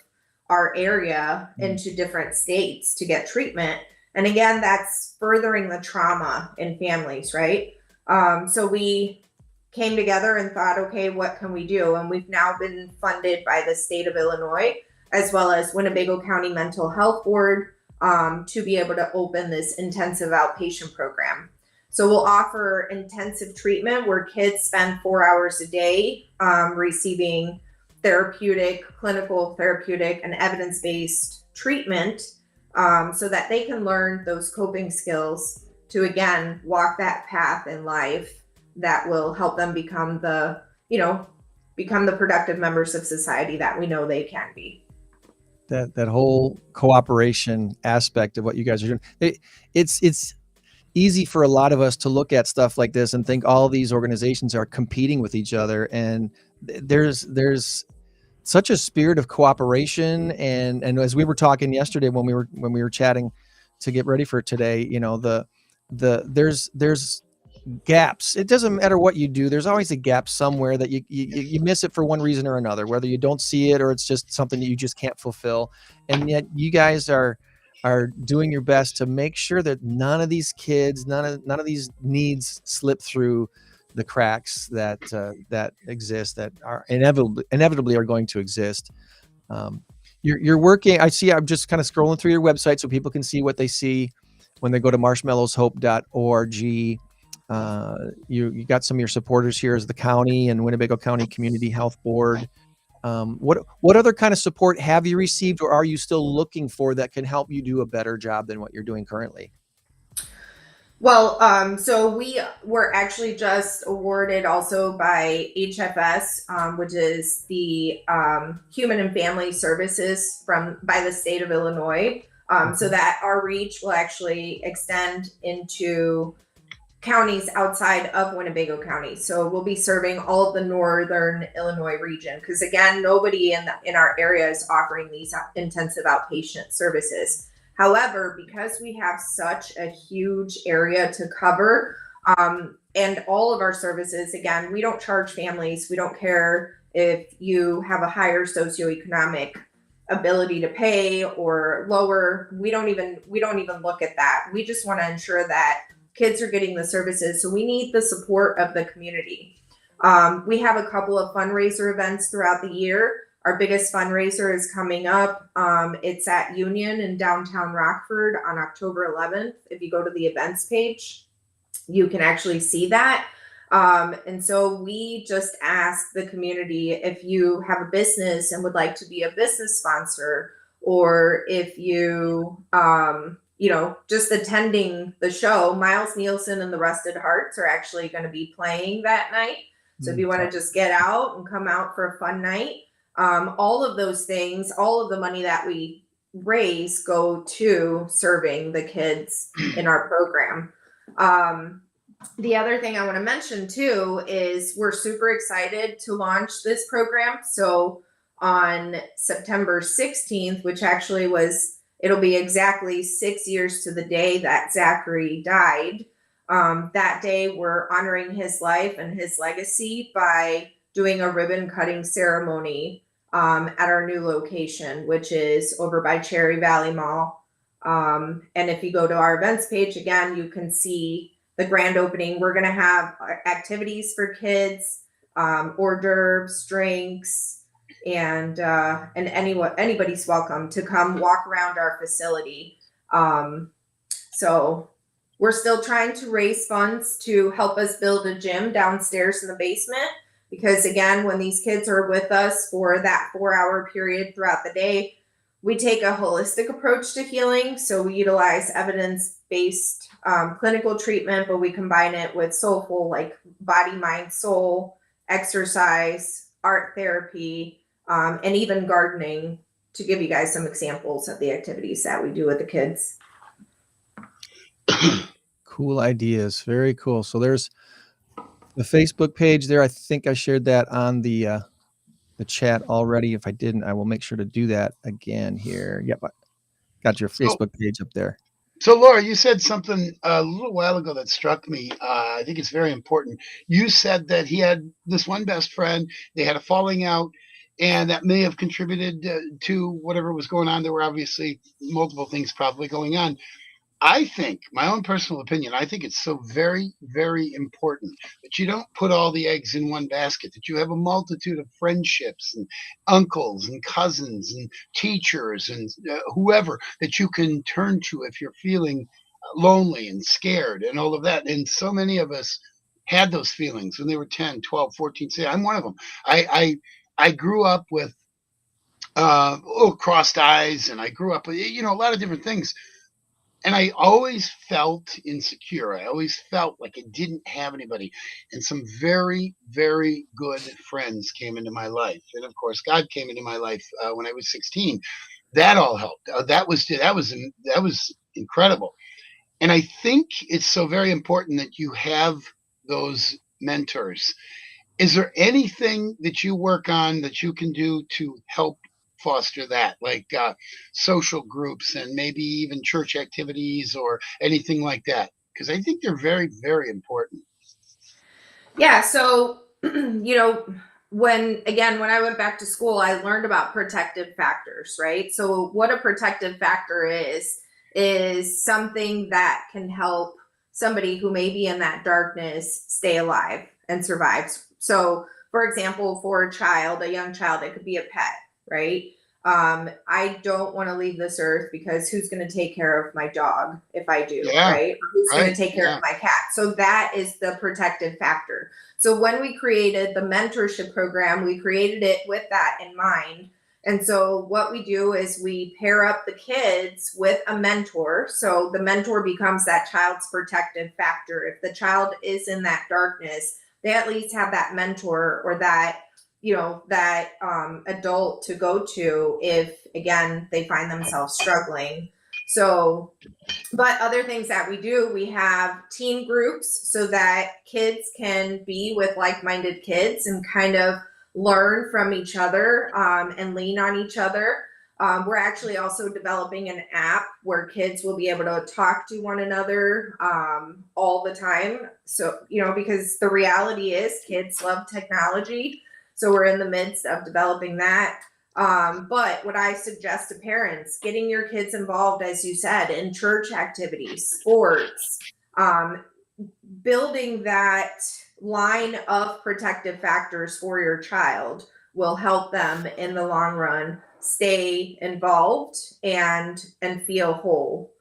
our area into different states to get treatment. And again, that's furthering the trauma in families, right? So we came together and thought, okay, what can we do? And we've now been funded by the state of Illinois, as well as Winnebago County Mental Health Board, to be able to open this intensive outpatient program. So we'll offer intensive treatment where kids spend 4 hours a day receiving clinical therapeutic, and evidence-based treatment, so that they can learn those coping skills to, again, walk that path in life that will help them become the productive members of society that we know they can be. That whole cooperation aspect of what you guys are doing, it's easy for a lot of us to look at stuff like this and think all these organizations are competing with each other, and there's such a spirit of cooperation. And as we were talking yesterday when we were chatting to get ready for today, there's gaps. It doesn't matter what you do, there's always a gap somewhere that you miss it for one reason or another, whether you don't see it or it's just something that you just can't fulfill. And yet you guys are doing your best to make sure that none of these kids, none of these needs slip through the cracks that exist, that are inevitably are going to exist. You're working. I'm just kind of scrolling through your website so people can see what they see when they go to marshmallowshope.org. You got some of your supporters here as the county and Winnebago County Community Health Board. What other kind of support have you received, or are you still looking for, that can help you do a better job than what you're doing currently? Well, so we were actually just awarded also by HFS, which is the Human and Family Services by the state of Illinois, so that our reach will actually extend into counties outside of Winnebago County. So we'll be serving all of the northern Illinois region, because again, nobody in our area is offering these intensive outpatient services. However, because we have such a huge area to cover, and all of our services, again, we don't charge families. We don't care if you have a higher socioeconomic ability to pay or lower. We don't even look at that. We just want to ensure that kids are getting the services. So we need the support of the community. We have a couple of fundraiser events throughout the year. Our biggest fundraiser is coming up. It's at Union in downtown Rockford on October 11th. If you go to the events page, you can actually see that. And so we just ask the community, if you have a business and would like to be a business sponsor, or if you, just attending the show, Miles Nielsen and the Rusted Hearts are actually going to be playing that night. So if you want to just get out and come out for a fun night, all of those things, all of the money that we raise go to serving the kids in our program. The other thing I want to mention too is we're super excited to launch this program. So on September 16th, which actually it'll be exactly 6 years to the day that Zachary died. That day, we're honoring his life and his legacy by doing a ribbon cutting ceremony at our new location, which is over by Cherry Valley Mall. And if you go to our events page, again, you can see the grand opening. We're going to have activities for kids, hors d'oeuvres, drinks, and anybody's welcome to come walk around our facility. So we're still trying to raise funds to help us build a gym downstairs in the basement, because again, when these kids are with us for that 4-hour period throughout the day, we take a holistic approach to healing. So we utilize evidence-based clinical treatment, but we combine it with soulful, like body, mind, soul, exercise, art therapy, and even gardening, to give you guys some examples of the activities that we do with the kids. Cool ideas. Very cool. So there's the Facebook page there. I think I shared that on the chat already. If I didn't, I will make sure to do that again here. Yep. Got your Facebook page up there. So Laura, you said something a little while ago that struck me. I think it's very important. You said that he had this one best friend. They had a falling out, and that may have contributed to whatever was going on. There were obviously multiple things probably going on. I think, my own personal opinion, I think it's so very, very important that you don't put all the eggs in one basket, that you have a multitude of friendships and uncles and cousins and teachers and whoever that you can turn to if you're feeling lonely and scared and all of that. And so many of us had those feelings when they were 10, 12, 14. Say, I'm one of them. I grew up with crossed eyes, and I grew up with, a lot of different things. And I always felt insecure. I always felt like I didn't have anybody. And some very, very good friends came into my life. And of course, God came into my life when I was 16. That all helped. That was incredible. And I think it's so very important that you have those mentors. Is there anything that you work on that you can do to help foster that, like social groups and maybe even church activities or anything like that? Because I think they're very, very important. Yeah. So, when I went back to school, I learned about protective factors, right? So what a protective factor is something that can help somebody who may be in that darkness stay alive and survive. So for example, for a young child, it could be a pet, right? I don't want to leave this earth because who's going to take care of my dog if I do, right? Or who's going to take care of my cat? So that is the protective factor. So when we created the mentorship program, we created it with that in mind. And so what we do is we pair up the kids with a mentor. So the mentor becomes that child's protective factor. If the child is in that darkness, they at least have that mentor or that, that adult to go to if, again, they find themselves struggling. So, but other things that we do, we have teen groups so that kids can be with like-minded kids and kind of learn from each other and lean on each other. We're actually also developing an app where kids will be able to talk to one another all the time. So, because the reality is kids love technology. So we're in the midst of developing that. But what I suggest to parents, getting your kids involved, as you said, in church activities, sports, building that line of protective factors for your child will help them in the long run stay involved and feel whole.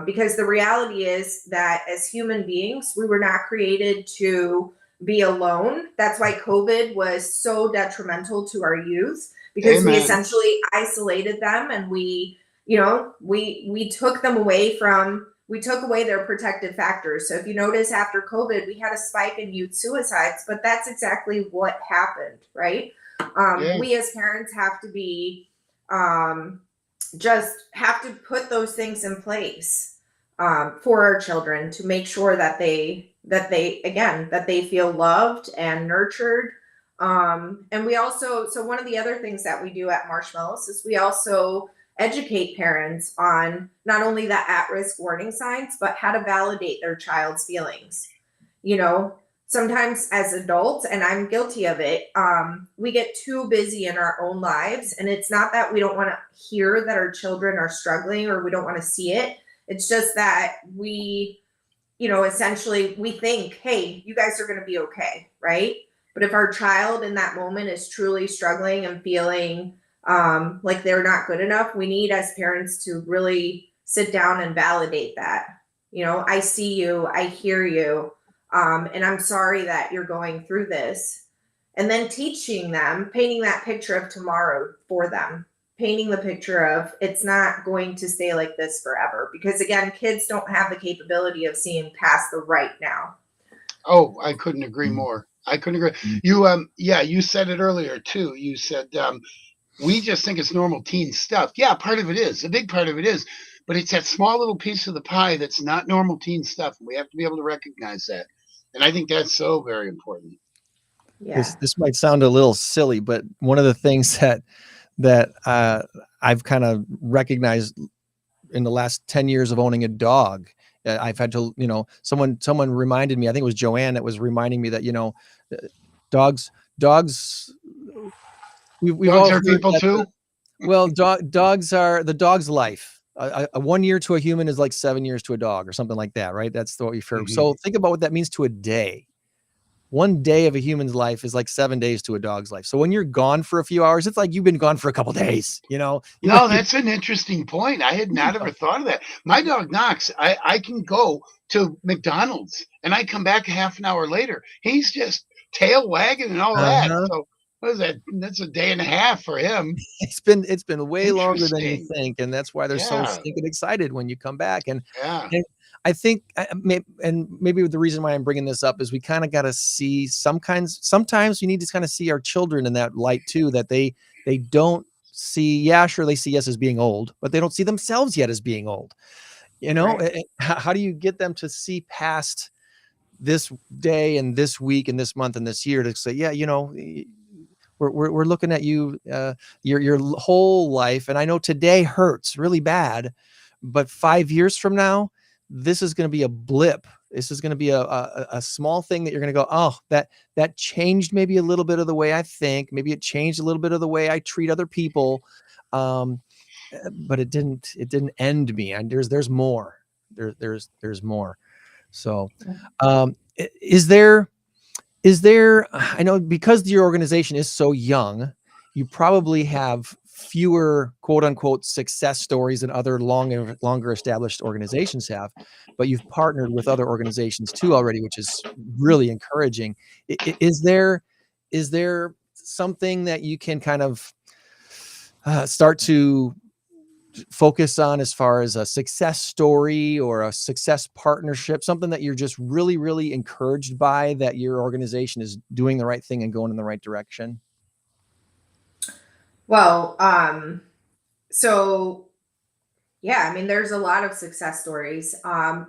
Because the reality is that as human beings, we were not created to be alone. That's why COVID was so detrimental to our youth, because we essentially isolated them and we took them away we took away their protective factors. So if you notice after COVID, we had a spike in youth suicides, but that's exactly what happened, right? We as parents have to be, just have to put those things in place for our children to make sure that they feel loved and nurtured. And we also, so one of the other things that we do at Marshmallows is we also educate parents on not only the at-risk warning signs, but how to validate their child's feelings. Sometimes as adults, and I'm guilty of it, we get too busy in our own lives. And it's not that we don't want to hear that our children are struggling or we don't want to see it. It's just that we, essentially we think, hey, you guys are going to be okay, right? But if our child in that moment is truly struggling and feeling like they're not good enough, we need as parents to really sit down and validate that. I see you, I hear you, and I'm sorry that you're going through this. And then teaching them, painting that picture of tomorrow for them, painting the picture of it's not going to stay like this forever. Because again, kids don't have the capability of seeing past the right now. Oh, I couldn't agree more. I couldn't agree. You said it earlier too. You said we just think it's normal teen stuff. Yeah, part of it is. A big part of it is. But it's that small little piece of the pie that's not normal teen stuff. And we have to be able to recognize that. And I think that's so very important. Yeah. This might sound a little silly, but one of the things that I've kind of recognized in the last 10 years of owning a dog, I've had to, someone reminded me, I think it was Joanne that was reminding me that, dogs, we've all are heard people that too. Dogs are the dog's life. A 1 year to a human is like 7 years to a dog or something like that, right? That's what we've heard. So think about what that means to a day. 1 day of a human's life is like 7 days to a dog's life. So when you're gone for a few hours, it's like you've been gone for a couple of days, No, that's an interesting point. I had not ever thought of that. My dog Knox, I can go to McDonald's and I come back a half an hour later. He's just tail wagging and all that. So what is that? That's a day and a half for him. It's been way longer than you think, and that's why they're so stinking excited when you come back. And I think, and maybe the reason why I'm bringing this up is we kind of got to see sometimes we need to kind of see our children in that light too, that they don't see, yeah, sure, they see us as being old, but they don't see themselves yet as being old. Right. How do you get them to see past this day and this week and this month and this year to say, yeah, we're looking at you, your whole life. And I know today hurts really bad, but 5 years from now, this is going to be a blip. This is going to be a small thing that you're going to go, oh, that changed maybe a little bit of the way I think. Maybe it changed a little bit of the way I treat other people. But it didn't end me. And there's more. There's more. So, is there, I know because your organization is so young, you probably have fewer quote unquote success stories than other longer established organizations have, but you've partnered with other organizations too already, which is really encouraging. Is there something that you can kind of start to focus on as far as a success story or a success partnership, something that you're just really, really encouraged by, that your organization is doing the right thing and going in the right direction? Well, so yeah, I mean, there's a lot of success stories.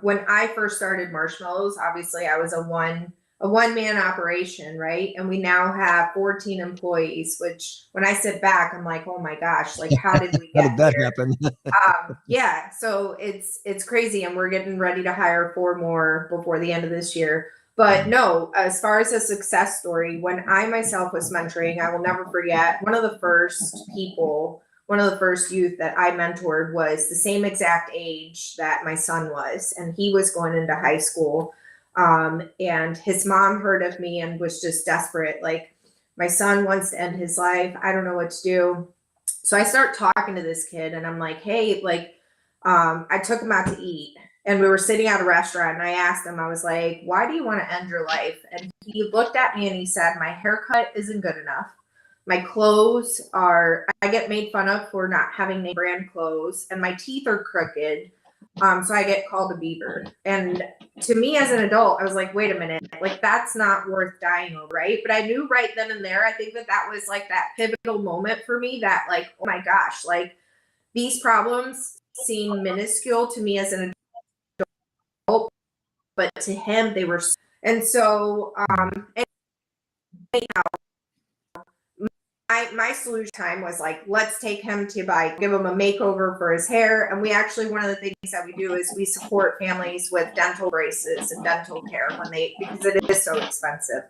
When I first started Marshmallows, obviously I was a one-man operation, right? And we now have 14 employees, which when I sit back, I'm like, oh my gosh, like how did we How get did that here? happen? Yeah, so it's crazy, and we're getting ready to hire 4 more before the end of this year. But no, as far as a success story, when I myself was mentoring, I will never forget one of the first youth that I mentored was the same exact age that my son was, and he was going into high school. And his mom heard of me and was just desperate. Like, my son wants to end his life. I don't know what to do. So I start talking to this kid, and I'm like, hey, like, I took him out to eat, and we were sitting at a restaurant, and I asked him, I was like, why do you want to end your life? And he looked at me and he said, my haircut isn't good enough. My clothes I get made fun of for not having name brand clothes, and my teeth are crooked. So I get called a beaver. And to me as an adult, I was like, wait a minute, like that's not worth dying over, right? But I knew right then and there, I think that was like that pivotal moment for me that, like, oh my gosh, like these problems seem minuscule to me as an adult, but to him they were. And so my solution time was like, let's take him to give him a makeover for his hair. And we actually, one of the things that we do is we support families with dental braces and dental care because it is so expensive.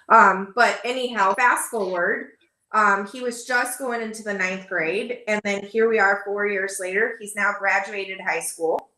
But anyhow, fast forward, he was just going into the 9th grade. And then here we are 4 years later. He's now graduated high school.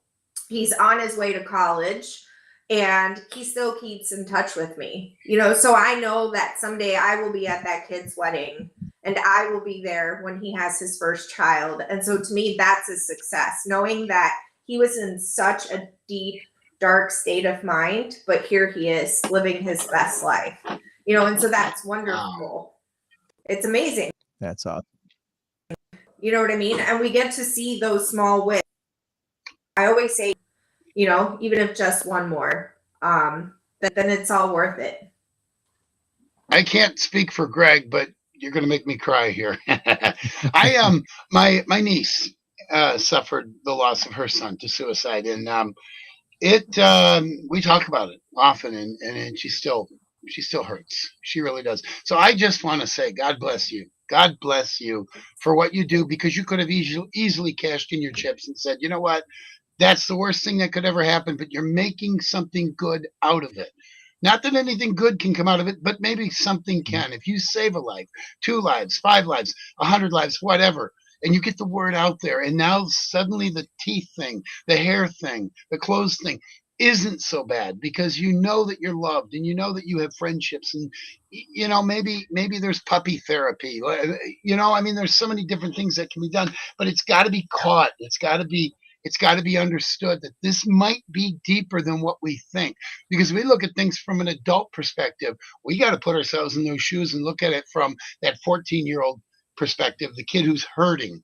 He's on his way to college. And he still keeps in touch with me, so I know that someday I will be at that kid's wedding and I will be there when he has his first child. And so to me, that's a success, knowing that he was in such a deep, dark state of mind, but here he is living his best life, and so that's wonderful. It's amazing. That's awesome. You know what I mean? And we get to see those small wins. I always say, even if just one more, then it's all worth it. I can't speak for Greg, but you're going to make me cry here. My niece suffered the loss of her son to suicide, and we talk about it often, and she still hurts. She really does. So I just want to say, God bless you. God bless you for what you do, because you could have easily cashed in your chips and said, you know what? That's the worst thing that could ever happen, but you're making something good out of it. Not that anything good can come out of it, but maybe something can. If you save a life, 2 lives, 5 lives, 100 lives, whatever, and you get the word out there, and now suddenly the teeth thing, the hair thing, the clothes thing isn't so bad, because you know that you're loved, and you know that you have friendships, and maybe there's puppy therapy. I mean, there's so many different things that can be done, but it's got to be caught. It's got to be understood that this might be deeper than what we think, because we look at things from an adult perspective. We got to put ourselves in those shoes and look at it from that 14-year-old perspective, the kid who's hurting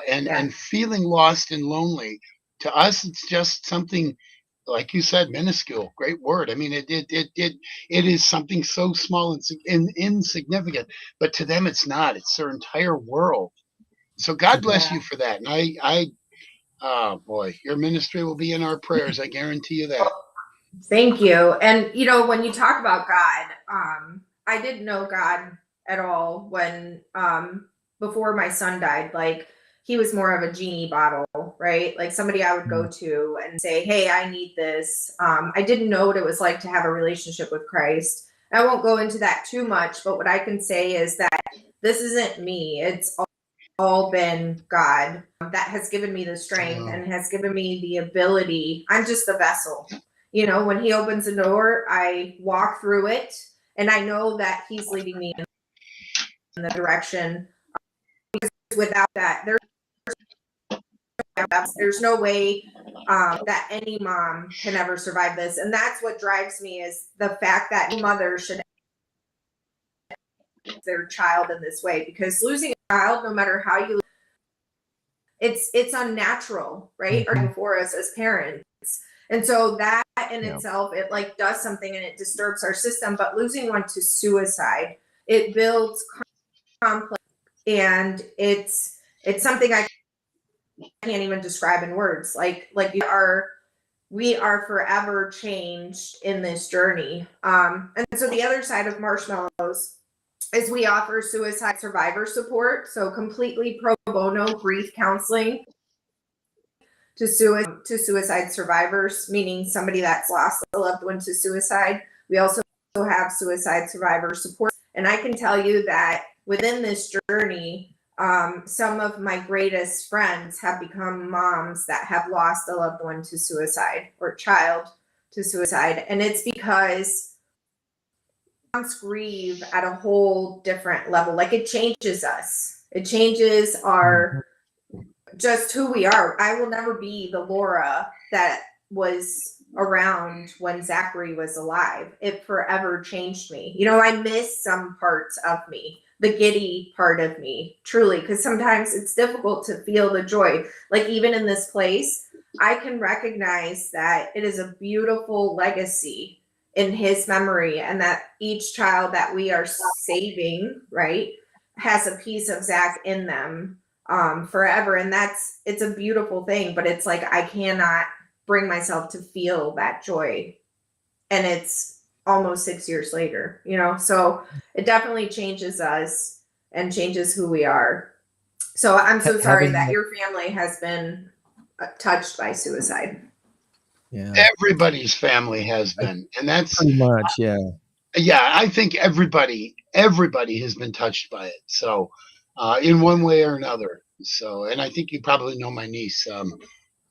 and feeling lost and lonely. To us, it's just something, like you said, minuscule. Great word. I mean, it is something so small and insignificant, but to them, it's not. It's their entire world. So God bless you for that. And oh boy, your ministry will be in our prayers. I guarantee you that. Thank you. And when you talk about God, I didn't know God at all when before my son died. Like, he was more of a genie bottle, right? Like somebody I would go to and say, hey, I need this. I didn't know what it was like to have a relationship with Christ. I won't go into that too much, but what I can say is that this isn't me. It's all been God that has given me the strength and has given me the ability. I'm just a vessel. When he opens a door, I walk through it, and I know that he's leading me in the direction. Because without that, there's no way that any mom can ever survive this. And that's what drives me, is the fact that no mother should their child in this way, because losing a child, no matter how you it's unnatural, right? Or before us as parents. And so that in itself, it like does something and it disturbs our system. But losing one to suicide, it builds complex, and it's something I can't even describe in words. Like we are forever changed in this journey. And so the other side of Marshmallows is we offer suicide survivor support. So completely pro bono grief counseling to suicide survivors, meaning somebody that's lost a loved one to suicide. We also have suicide survivor support. And I can tell you that within this journey, some of my greatest friends have become moms that have lost a loved one to suicide or child to suicide. And it's because moms grieve at a whole different level. Like it changes us. It changes our just who we are. I will never be the Laura that was around when Zachary was alive. It forever changed me. You know, I miss some parts of me, the giddy part of me, truly, because sometimes it's difficult to feel the joy. Like even in this place, I can recognize that it is a beautiful legacy in his memory, and that each child that we are saving, right, has a piece of Zach in them forever. And it's a beautiful thing, but it's like, I cannot bring myself to feel that joy. And it's almost 6 years later, you know? So it definitely changes us and changes who we are. So I'm so sorry that your family has been touched by suicide. Yeah. Everybody's family has been. And that's Pretty much, yeah. Yeah, I think everybody has been touched by it. So in one way or another. So, and I think you probably know my niece.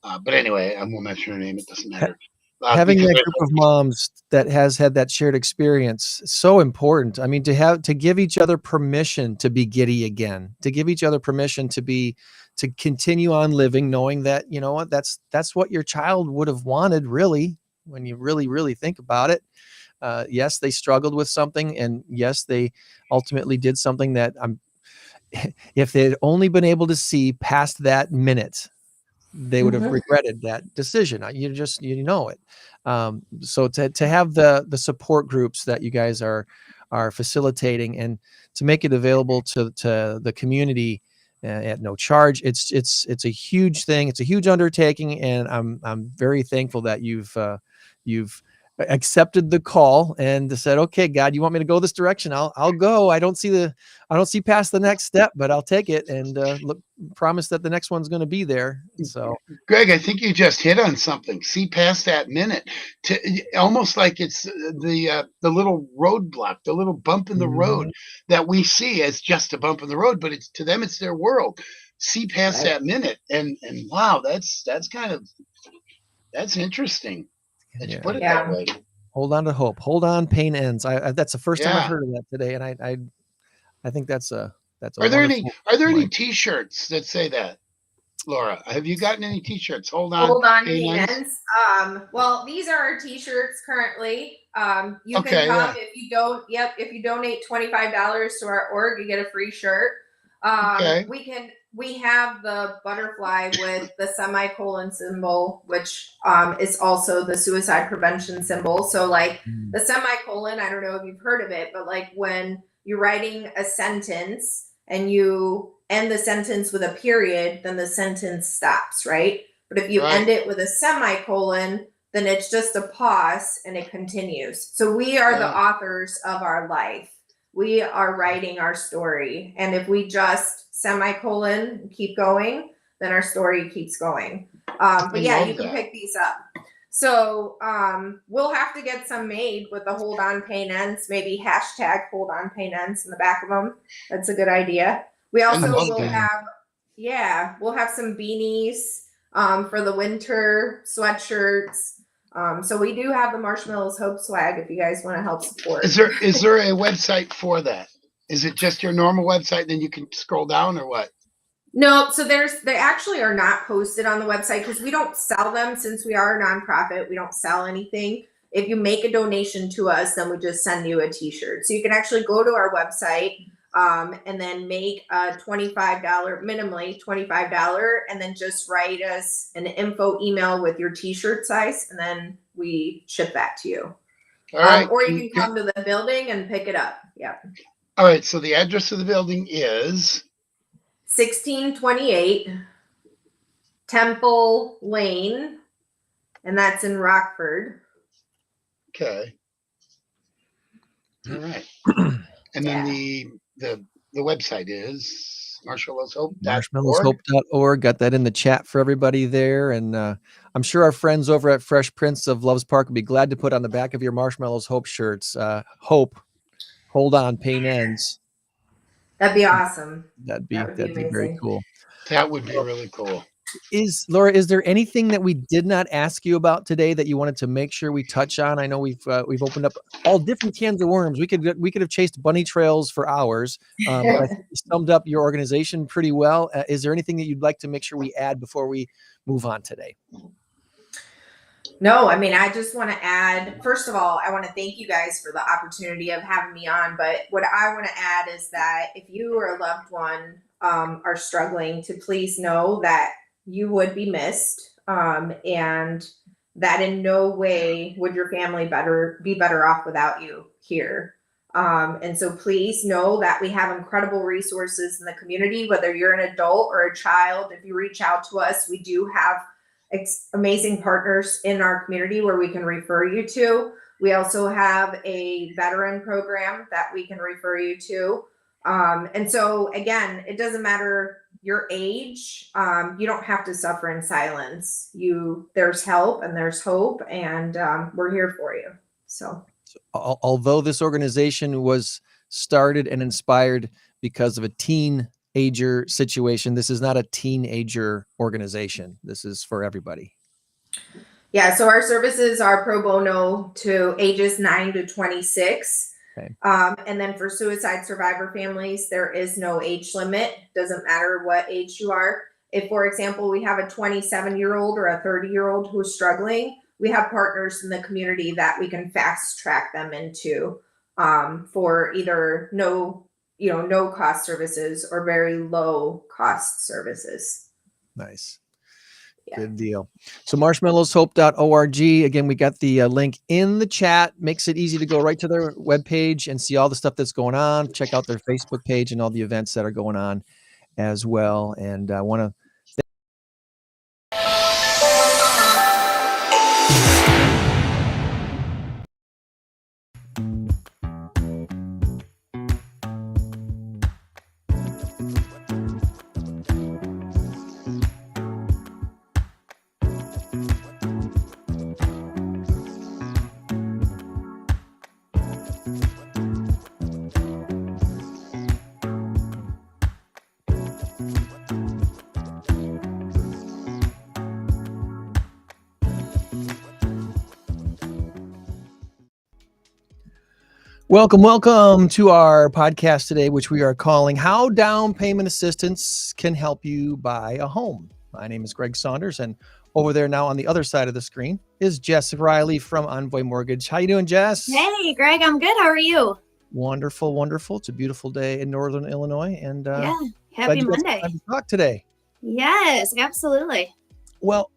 But anyway, I won't mention her name. It doesn't matter. Having that group of moms that has had that shared experience is so important. I mean, to give each other permission to be giddy again, to give each other permission to continue on living, knowing that, you know what, that's what your child would have wanted, really, when you really, really think about it. Yes, they struggled with something, and yes, they ultimately did something that if they'd only been able to see past that minute, they would have regretted that decision. You know it. So to have the support groups that you guys are facilitating and to make it available to the community at no charge, it's a huge thing. It's a huge undertaking, and I'm very thankful that you've accepted the call and said, okay, God, you want me to go this direction? I'll go. I don't see past the next step, but I'll take it, and promise that the next one's going to be there. So Greg, I think you just hit on something. See past that minute, almost like it's the little roadblock, the little bump in the road that we see as just a bump in the road, but it's to them, it's their world. See past that minute, and wow, that's interesting. That you put it that way. Hold on to hope. Hold on, pain ends. That's the first time I've heard of that today, and I think that's a. Are there any T-shirts that say that, Laura? Have you gotten any T-shirts? Hold on, pain ends. Well, these are our T-shirts currently. You can come if you don't. Yep, if you donate $25 to our org, you get a free shirt. We have the butterfly with the semicolon symbol, which is also the suicide prevention symbol. So like the semicolon, I don't know if you've heard of it, but like when you're writing a sentence and you end the sentence with a period, then the sentence stops, right? But if you end it with a semicolon, then it's just a pause and it continues. So we are the authors of our life. We are writing our story. And if we just semicolon keep going, then our story keeps going. But yeah, you can pick these up. So we'll have to get some made with the hold on pain ends, maybe hashtag hold on pain ends in the back of them. That's a good idea. We also will have, we'll have some beanies for the winter, sweatshirts. So we do have the Marshmallows Hope swag if you guys want to help support. Is there a website for that? Is it just your normal website, then you can scroll down, or what? No, so they actually are not posted on the website because we don't sell them. Since we are a nonprofit, we don't sell anything. If you make a donation to us, then we just send you a T-shirt. So you can actually go to our website. and then make a $25, minimally $25, and then just write us an info email with your t-shirt size, and then we ship that to you. All right. Or you can come to the building and pick it up. Yeah. All right. So the address of the building is 1628 Temple Lane, and that's in Rockford. okay. All right. And then the website is marshmallowshope.org. Marshmallowshope.org. Got that in the chat for everybody there. And I'm sure our friends over at Fresh Prince of Loves Park would be glad to put on the back of your Marshmallows Hope shirts. Hope, hold on, pain ends. That'd be awesome. That'd be very amazing. cool. That would be really cool. Laura, is there anything that we did not ask you about today that you wanted to make sure we touch on? I know we've opened up all different cans of worms. We could have chased bunny trails for hours, but I think you summed up your organization pretty well. Is there anything that you'd like to make sure we add before we move on today? No, I mean, I just want to add, first of all, I want to thank you guys for the opportunity of having me on. But what I want to add is that if you or a loved one are struggling, to please know that you would be missed, and that in no way would your family be better off without you here. And so please know that we have incredible resources in the community, whether you're an adult or a child. If you reach out to us, we do have amazing partners in our community where we can refer you to. We also have a veteran program that we can refer you to. And so again, it doesn't matter your age. You don't have to suffer in silence. There's help and there's hope, and we're here for you. So although this organization was started and inspired because of a teenager situation, this is not a teenager organization. This is for everybody. Yeah, so our services are pro bono to ages 9 to 26. Okay. And then for suicide survivor families, there is no age limit. Doesn't matter what age you are. If, for example, we have a 27-year-old or a 30-year-old who's struggling, we have partners in the community that we can fast track them into for either no cost services or very low cost services. Nice. Yeah. Good deal. So marshmallowshope.org. Again, we got the link in the chat. Makes it easy to go right to their webpage and see all the stuff that's going on. Check out their Facebook page and all the events that are going on as well. And I want to Welcome to our podcast today, which we are calling How Down Payment Assistance Can Help You Buy a Home. My name is Greg Saunders, and over there now on the other side of the screen is Jess Riley from Envoy Mortgage. How you doing, Jess? Hey, Greg, I'm good. How are you? Wonderful, wonderful. It's a beautiful day in Northern Illinois, and happy Monday. Time to talk today. Yes, absolutely. Well,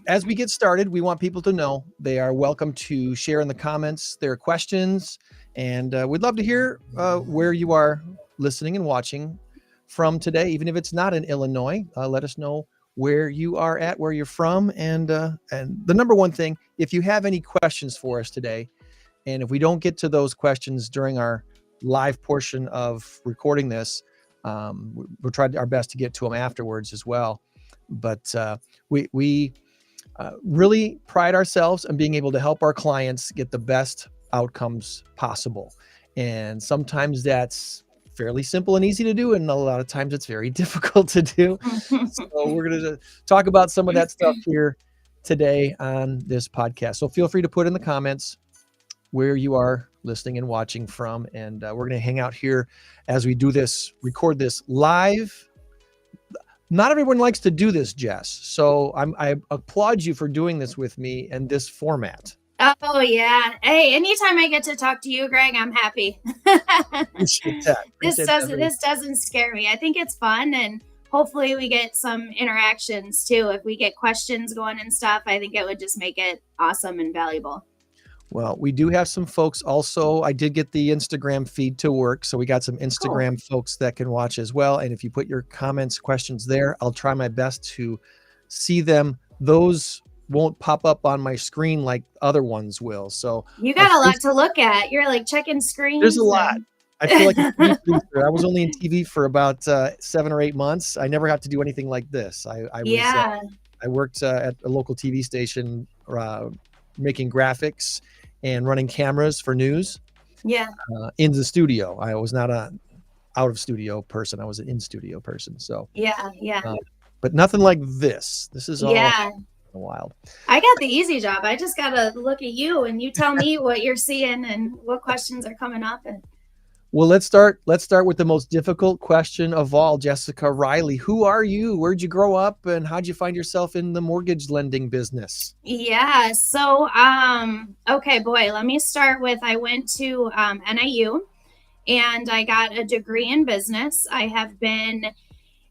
as we get started, we want people to know they are welcome to share in the comments their questions, and we'd love to hear where you are listening and watching from today, even if it's not in Illinois. Let us know where you are at, where you're from, and the number one thing, if you have any questions for us today, and if we don't get to those questions during our live portion of recording this, we'll try our best to get to them afterwards as well. But we really pride ourselves on being able to help our clients get the best outcomes possible. And sometimes that's fairly simple and easy to do, and a lot of times it's very difficult to do. So we're going to talk about some of that stuff here today on this podcast. So feel free to put in the comments where you are listening and watching from, and we're going to hang out here as we do this, record this live. Not everyone likes to do this, Jess. So I applaud you for doing this with me in this format. Oh yeah. Hey, anytime I get to talk to you, Greg, I'm happy. Appreciate that. Appreciate that very This doesn't scare me. I think it's fun, and hopefully we get some interactions too. If we get questions going and stuff, I think it would just make it awesome and valuable. Well, we do have some folks also. I did get the Instagram feed to work. So we got some Instagram folks that can watch as well. And if you put your comments, questions there, I'll try my best to see them. Those won't pop up on my screen like other ones will. So You got a lot to look at. You're like checking screens. there's a lot. I feel like a TV producer. I was only in TV for about 7 or 8 months. I never had to do anything like this. I worked at a local TV station making graphics and running cameras for news. Yeah. In the studio. I was not a out of studio person. I was an in studio person. So yeah. But nothing like this. This is all wild. I got the easy job. I just got to look at you and you tell me what you're seeing and what questions are coming up. And well, let's start with the most difficult question of all, Jessica Riley. Who are you? Where'd you grow up and how'd you find yourself in the mortgage lending business? Yeah. So, okay, boy, let me start with, I went to NIU and I got a degree in business. I have been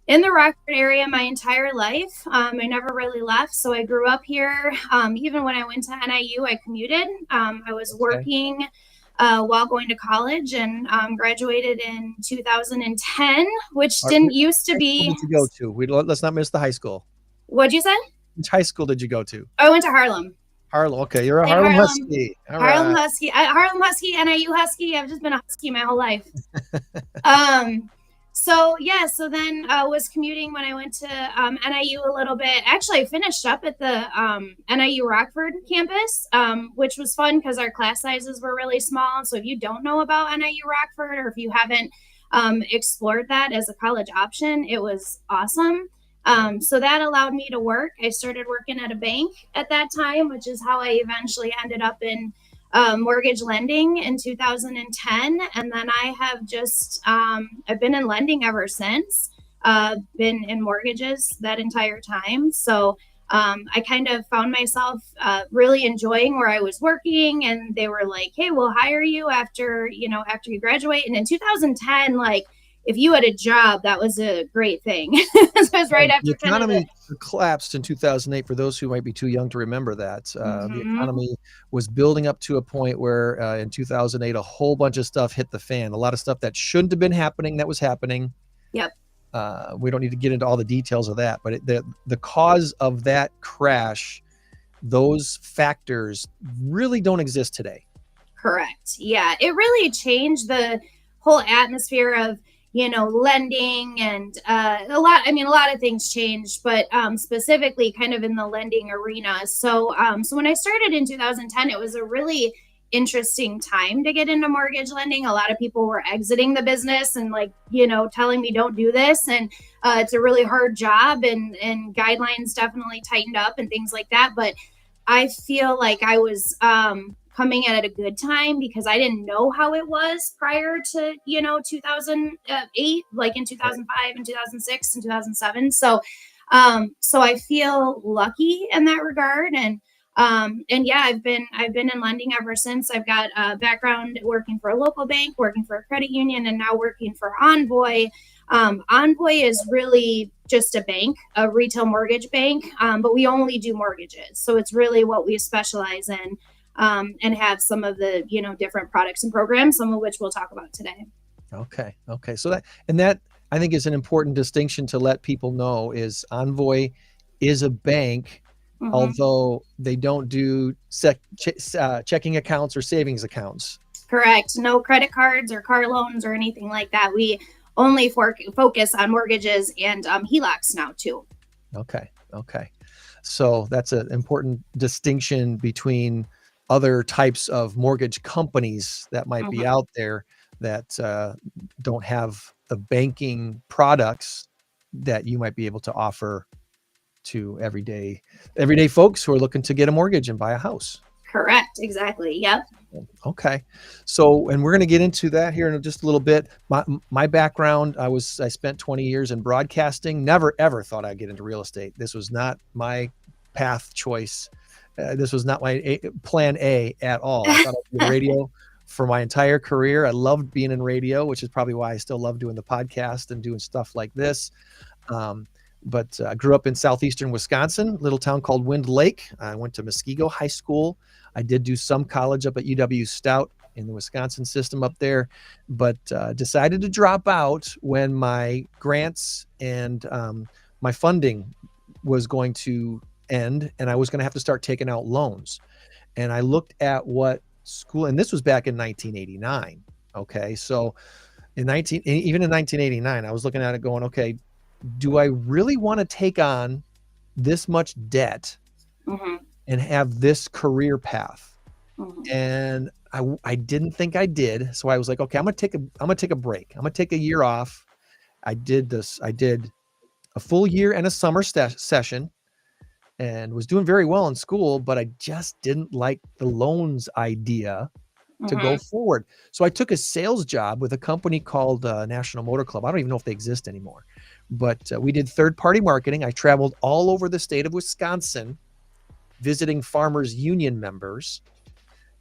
in the Rockford area my entire life. I never really left. So I grew up here. Even when I went to NIU, I commuted. I was working while going to college and graduated in 2010, which didn't used to be. What did you go to? Let's not miss the high school. What'd you say? Which high school did you go to? I went to Harlem. Harlem. Okay, you're a Harlem Husky. All Harlem right. Husky. Harlem Husky, NIU Husky. I've just been a Husky my whole life. So then I was commuting when I went to NIU a little bit. Actually, I finished up at the NIU Rockford campus, which was fun because our class sizes were really small. So if you don't know about NIU Rockford, or if you haven't explored that as a college option, it was awesome. So that allowed me to work. I started working at a bank at that time, which is how I eventually ended up in mortgage lending in 2010. And then I have just, I've been in lending ever since, been in mortgages that entire time. So I kind of found myself really enjoying where I was working, and they were like, hey, we'll hire you after you graduate. And in 2010, like, if you had a job, that was a great thing. It was right after the economy collapsed in 2008. For those who might be too young to remember that, the economy was building up to a point where in 2008, a whole bunch of stuff hit the fan. A lot of stuff that shouldn't have been happening that was happening. Yep. We don't need to get into all the details of that, but the cause of that crash, those factors really don't exist today. Correct. Yeah, it really changed the whole atmosphere of lending, and a lot of things changed, but specifically kind of in the lending arena. So when I started in 2010, it was a really interesting time to get into mortgage lending. A lot of people were exiting the business and telling me don't do this, and it's a really hard job, and guidelines definitely tightened up and things like that. But I feel like I was coming at it a good time because I didn't know how it was prior to 2008, like in 2005 and 2006 and 2007. So I feel lucky in that regard, and yeah, I've been in lending ever since. I've got a background working for a local bank, working for a credit union, and now working for Envoy. Envoy is really just a bank, a retail mortgage bank, but we only do mortgages. So it's really what we specialize in, and have some of the, different products and programs, some of which we'll talk about today. Okay. So that I think is an important distinction to let people know is Envoy is a bank, although they don't do checking accounts or savings accounts. Correct. No credit cards or car loans or anything like that. We only focus on mortgages and HELOCs now too. Okay. So that's an important distinction between other types of mortgage companies that might be out there that don't have the banking products that you might be able to offer to everyday folks who are looking to get a mortgage and buy a house. Correct. Exactly. Yep. Okay. So, and we're going to get into that here in just a little bit. My background, I spent 20 years in broadcasting. Never, ever thought I'd get into real estate. This was not my path choice. This was not my plan A at all. I thought I'd be in radio for my entire career. I loved being in radio, which is probably why I still love doing the podcast and doing stuff like this. But I grew up in southeastern Wisconsin, little town called Wind Lake. I went to Muskego High School. I did do some college up at UW Stout in the Wisconsin system up there, but decided to drop out when my grants and my funding was going to end, and I was going to have to start taking out loans. And I looked at what school, and this was back in 1989. Okay, so even in 1989, I was looking at it going, okay, do I really want to take on this much debt and have this career path? And I didn't think I did. So I was like, okay, I'm gonna take a break. I'm gonna take a year off. I did a full year and a summer session and was doing very well in school, but I just didn't like the loans idea to go forward. So I took a sales job with a company called National Motor Club. I don't even know if they exist anymore, but we did third-party marketing. I traveled all over the state of Wisconsin, visiting farmers union members,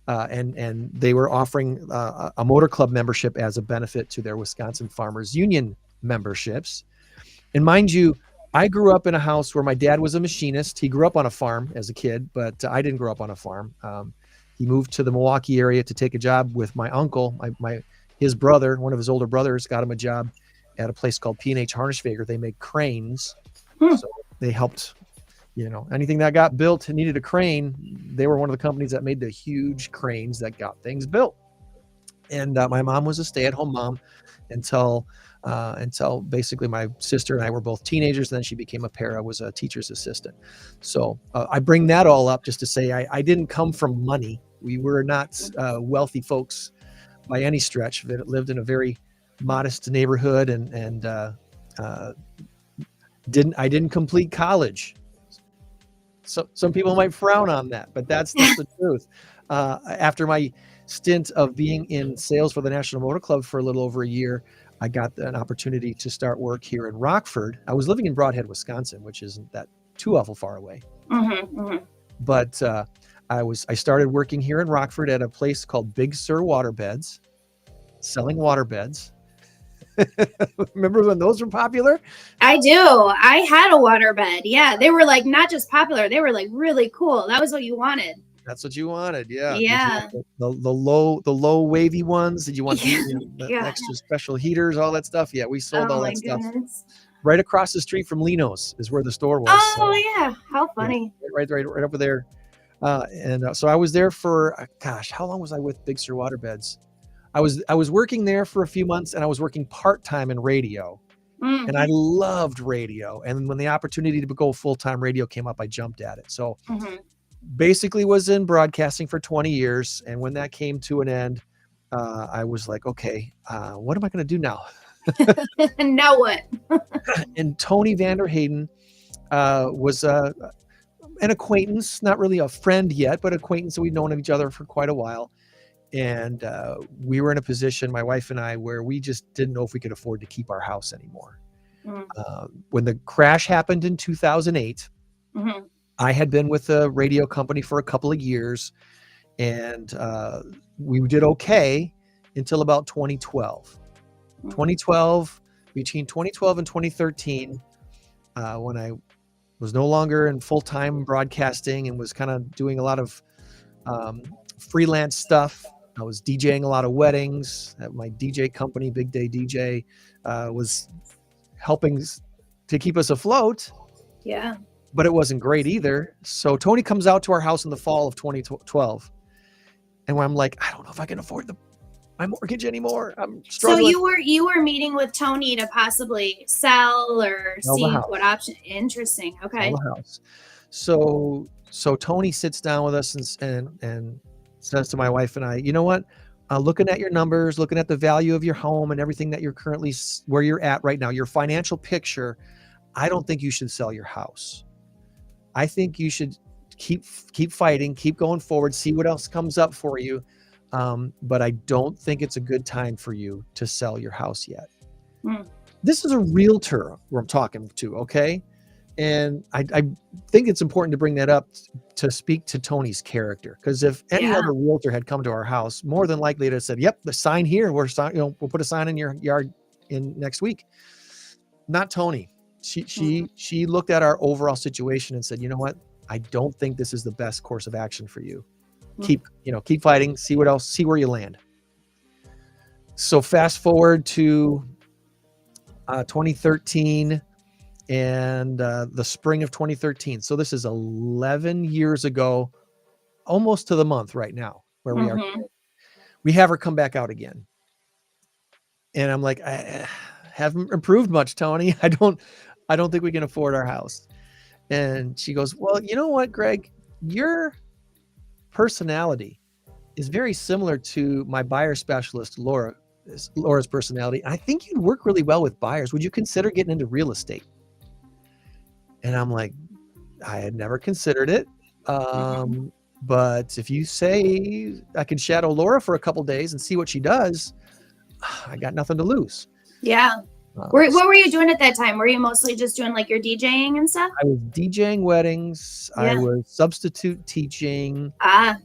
and they were offering a motor club membership as a benefit to their Wisconsin farmers union memberships. And mind you, I grew up in a house where my dad was a machinist. He grew up on a farm as a kid, but I didn't grow up on a farm. He moved to the Milwaukee area to take a job with my uncle. His brother, one of his older brothers, got him a job at a place called P&H Harnessfager. They make cranes. So they helped, anything that got built and needed a crane. They were one of the companies that made the huge cranes that got things built. And my mom was a stay-at-home mom until basically my sister and I were both teenagers. Then she became a para, was a teacher's assistant. So I bring that all up just to say I didn't come from money. We were not wealthy folks by any stretch. That lived in a very modest neighborhood and didn't complete college. So some people might frown on that, but that's the truth. After my stint of being in sales for the National Motor Club for a little over a year, I got an opportunity to start work here in Rockford. I was living in Broadhead, Wisconsin, which isn't that too awful far away. But I started working here in Rockford at a place called Big Sur Waterbeds, selling waterbeds. Remember when those were popular? I do. I had a waterbed. Yeah, they were like not just popular; they were like really cool. That was what you wanted. That's what you wanted, yeah. Yeah. The low wavy ones. Did you want extra special heaters, all that stuff? Yeah, we sold all that stuff. Right across the street from Lino's is where the store was. Yeah, how funny. Right over there. So I was there for how long was I with Big Sur Waterbeds? I was working there for a few months, and I was working part-time in radio. And I loved radio. And when the opportunity to go full-time radio came up, I jumped at it. So basically was in broadcasting for 20 years. And when that came to an end, I was like, okay, what am I going to do now? Now what? And Tony Vanderhayden was an acquaintance, not really a friend yet, but acquaintance. We'd known of each other for quite a while. And we were in a position, my wife and I, where we just didn't know if we could afford to keep our house anymore. When the crash happened in 2008, I had been with a radio company for a couple of years, and we did okay until about 2012. Between 2012 and 2013, when I was no longer in full-time broadcasting and was kind of doing a lot of freelance stuff. I was DJing a lot of weddings at my DJ company, Big Day DJ, was helping to keep us afloat. Yeah. But it wasn't great either. So Tony comes out to our house in the fall of 2012. And I'm like, I don't know if I can afford my mortgage anymore. I'm struggling. So you were meeting with Tony to possibly sell or see what option. Interesting. Okay. Sell the house. So Tony sits down with us and says to my wife and I, you know what? Looking at your numbers, looking at the value of your home and everything that you're currently where you're at right now, your financial picture, I don't think you should sell your house. I think you should keep fighting, keep going forward, see what else comes up for you. But I don't think it's a good time for you to sell your house yet. This is a realtor who I'm talking to, okay? And I think it's important to bring that up to speak to Tony's character, because if any other realtor had come to our house, more than likely they'd have said, "Yep, the sign here. We'll put a sign in your yard in next week." Not Tony. She looked at our overall situation and said, "You know what? I don't think this is the best course of action for you. Keep fighting. See where you land." So fast forward to 2013. And the spring of 2013. So this is 11 years ago, almost to the month right now where we are today. We have her come back out again. And I'm like, I haven't improved much, Tony. I don't think we can afford our house. And she goes, "Well, you know what, Greg? Your personality is very similar to my buyer specialist, Laura's personality. I think you'd work really well with buyers. Would you consider getting into real estate?" And I'm like, I had never considered it. But if you say I can shadow Laura for a couple days and see what she does, I got nothing to lose. Yeah. What were you doing at that time? Were you mostly just doing like your DJing and stuff? I was DJing weddings. I was substitute teaching.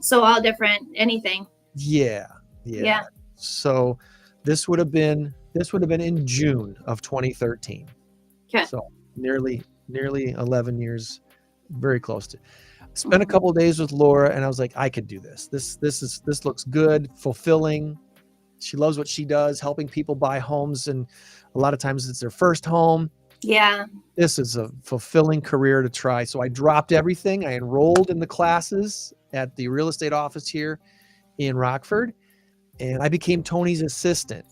So all different, anything. Yeah. So this would have been in June of 2013. Okay. So nearly 11 years, very close to. Spent a couple of days with Laura and I was like, I could do this. This looks good, fulfilling. She loves what she does, helping people buy homes, and a lot of times it's their first home. Yeah. This is a fulfilling career to try. So I dropped everything. I enrolled in the classes at the real estate office here in Rockford, and I became Tony's assistant.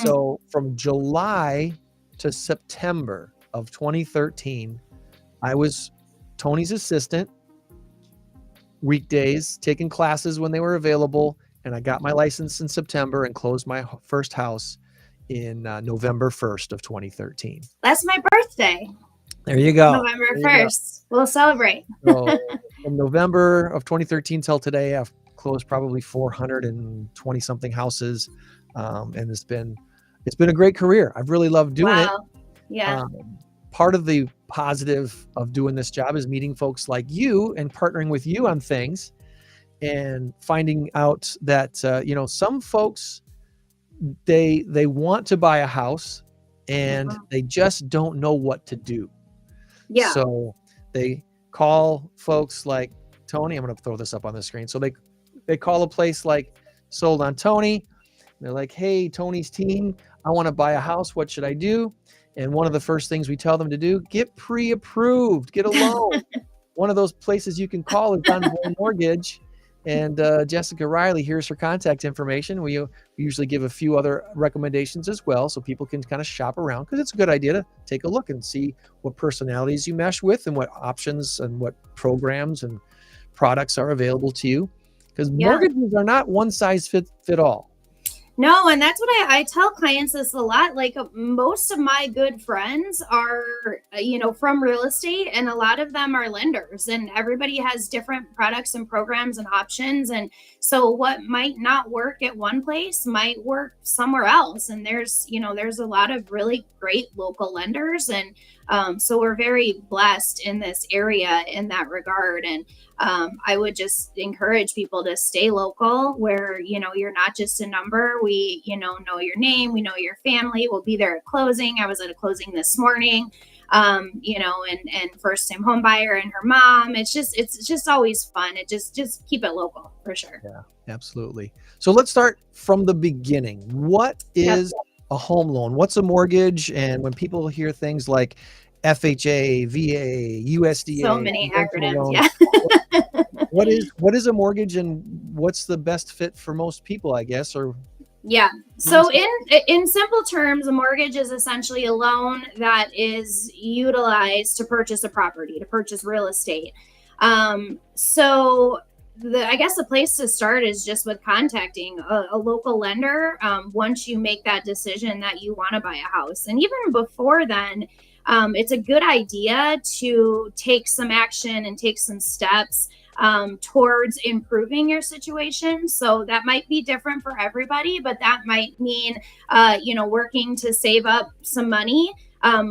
So from July to September of 2013, I was Tony's assistant, weekdays, taking classes when they were available, and I got my license in September and closed my first house in November 1st of 2013. That's my birthday. There you go. November 1st. We'll celebrate. So from November of 2013 till today, I've closed probably 420 something houses, and it's been a great career. I've really loved doing it. Yeah. Part of the positive of doing this job is meeting folks like you and partnering with you on things, and finding out that some folks they want to buy a house and they just don't know what to do. Yeah. So they call folks like Tony. I'm going to throw this up on the screen. So they call a place like Sold on Tony. They're like, "Hey, Tony's team, I want to buy a house. What should I do?" And one of the first things we tell them to do, get pre-approved, get a loan. One of those places you can call is Envoy Mortgage. And Jessica Riley, here's her contact information. We usually give a few other recommendations as well, so people can kind of shop around, because it's a good idea to take a look and see what personalities you mesh with and what options and what programs and products are available to you. Because mortgages are not one size fit all. No, and that's what I tell clients this a lot. Like, most of my good friends are, from real estate, and a lot of them are lenders, and everybody has different products and programs and options. And so what might not work at one place might work somewhere else. And there's a lot of really great local lenders. And so we're very blessed in this area in that regard. And I would just encourage people to stay local, where, you're not just a number. We, know your name, we know your family. We'll be there at closing. I was at a closing this morning, and first time home buyer and her mom. It's just always fun. It just keep it local for sure. Yeah, absolutely. So let's start from the beginning. What is a home loan? What's a mortgage? And when people hear things like FHA, VA, USDA, so many acronyms. Loan, what is a mortgage, and what's the best fit for most people, I guess? Or so in simple terms, a mortgage is essentially a loan that is utilized to purchase a property, to purchase real estate. So I guess the place to start is just with contacting a local lender once you make that decision that you want to buy a house. And even before then, it's a good idea to take some action and take some steps towards improving your situation. So that might be different for everybody, but that might mean, working to save up some money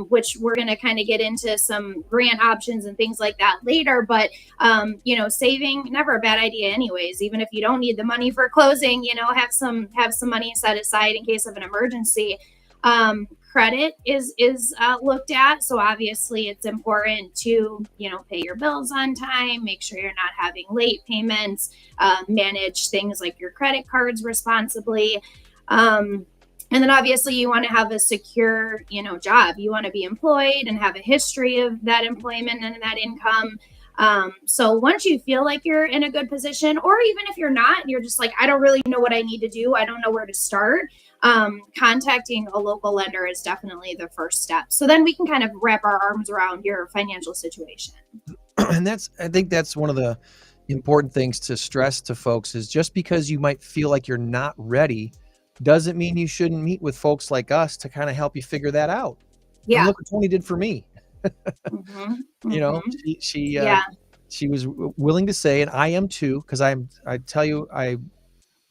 which we're going to kind of get into some grant options and things like that later. But, saving, never a bad idea anyways. Even if you don't need the money for closing, have some money set aside in case of an emergency. Credit is looked at. So obviously it's important to, pay your bills on time, make sure you're not having late payments, manage things like your credit cards responsibly. And then obviously you want to have a secure, job. You want to be employed and have a history of that employment and that income. So once you feel like you're in a good position, or even if you're not, you're just like, I don't really know what I need to do, I don't know where to start. Contacting a local lender is definitely the first step. So then we can kind of wrap our arms around your financial situation. And I think that's one of the important things to stress to folks is just because you might feel like you're not ready doesn't mean you shouldn't meet with folks like us to kind of help you figure that out. Yeah. And look what Tony did for me. She was willing to say, and I am too, because I tell you, I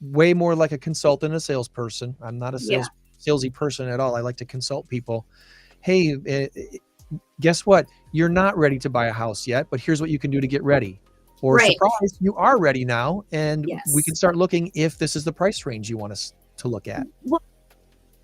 way more like a consultant, a salesperson. I'm not a salesy person at all. I like to consult people. Hey, guess what? You're not ready to buy a house yet, but here's what you can do to get ready. Or surprise, you are ready now, and we can start looking if this is the price range you want us to look at. Well,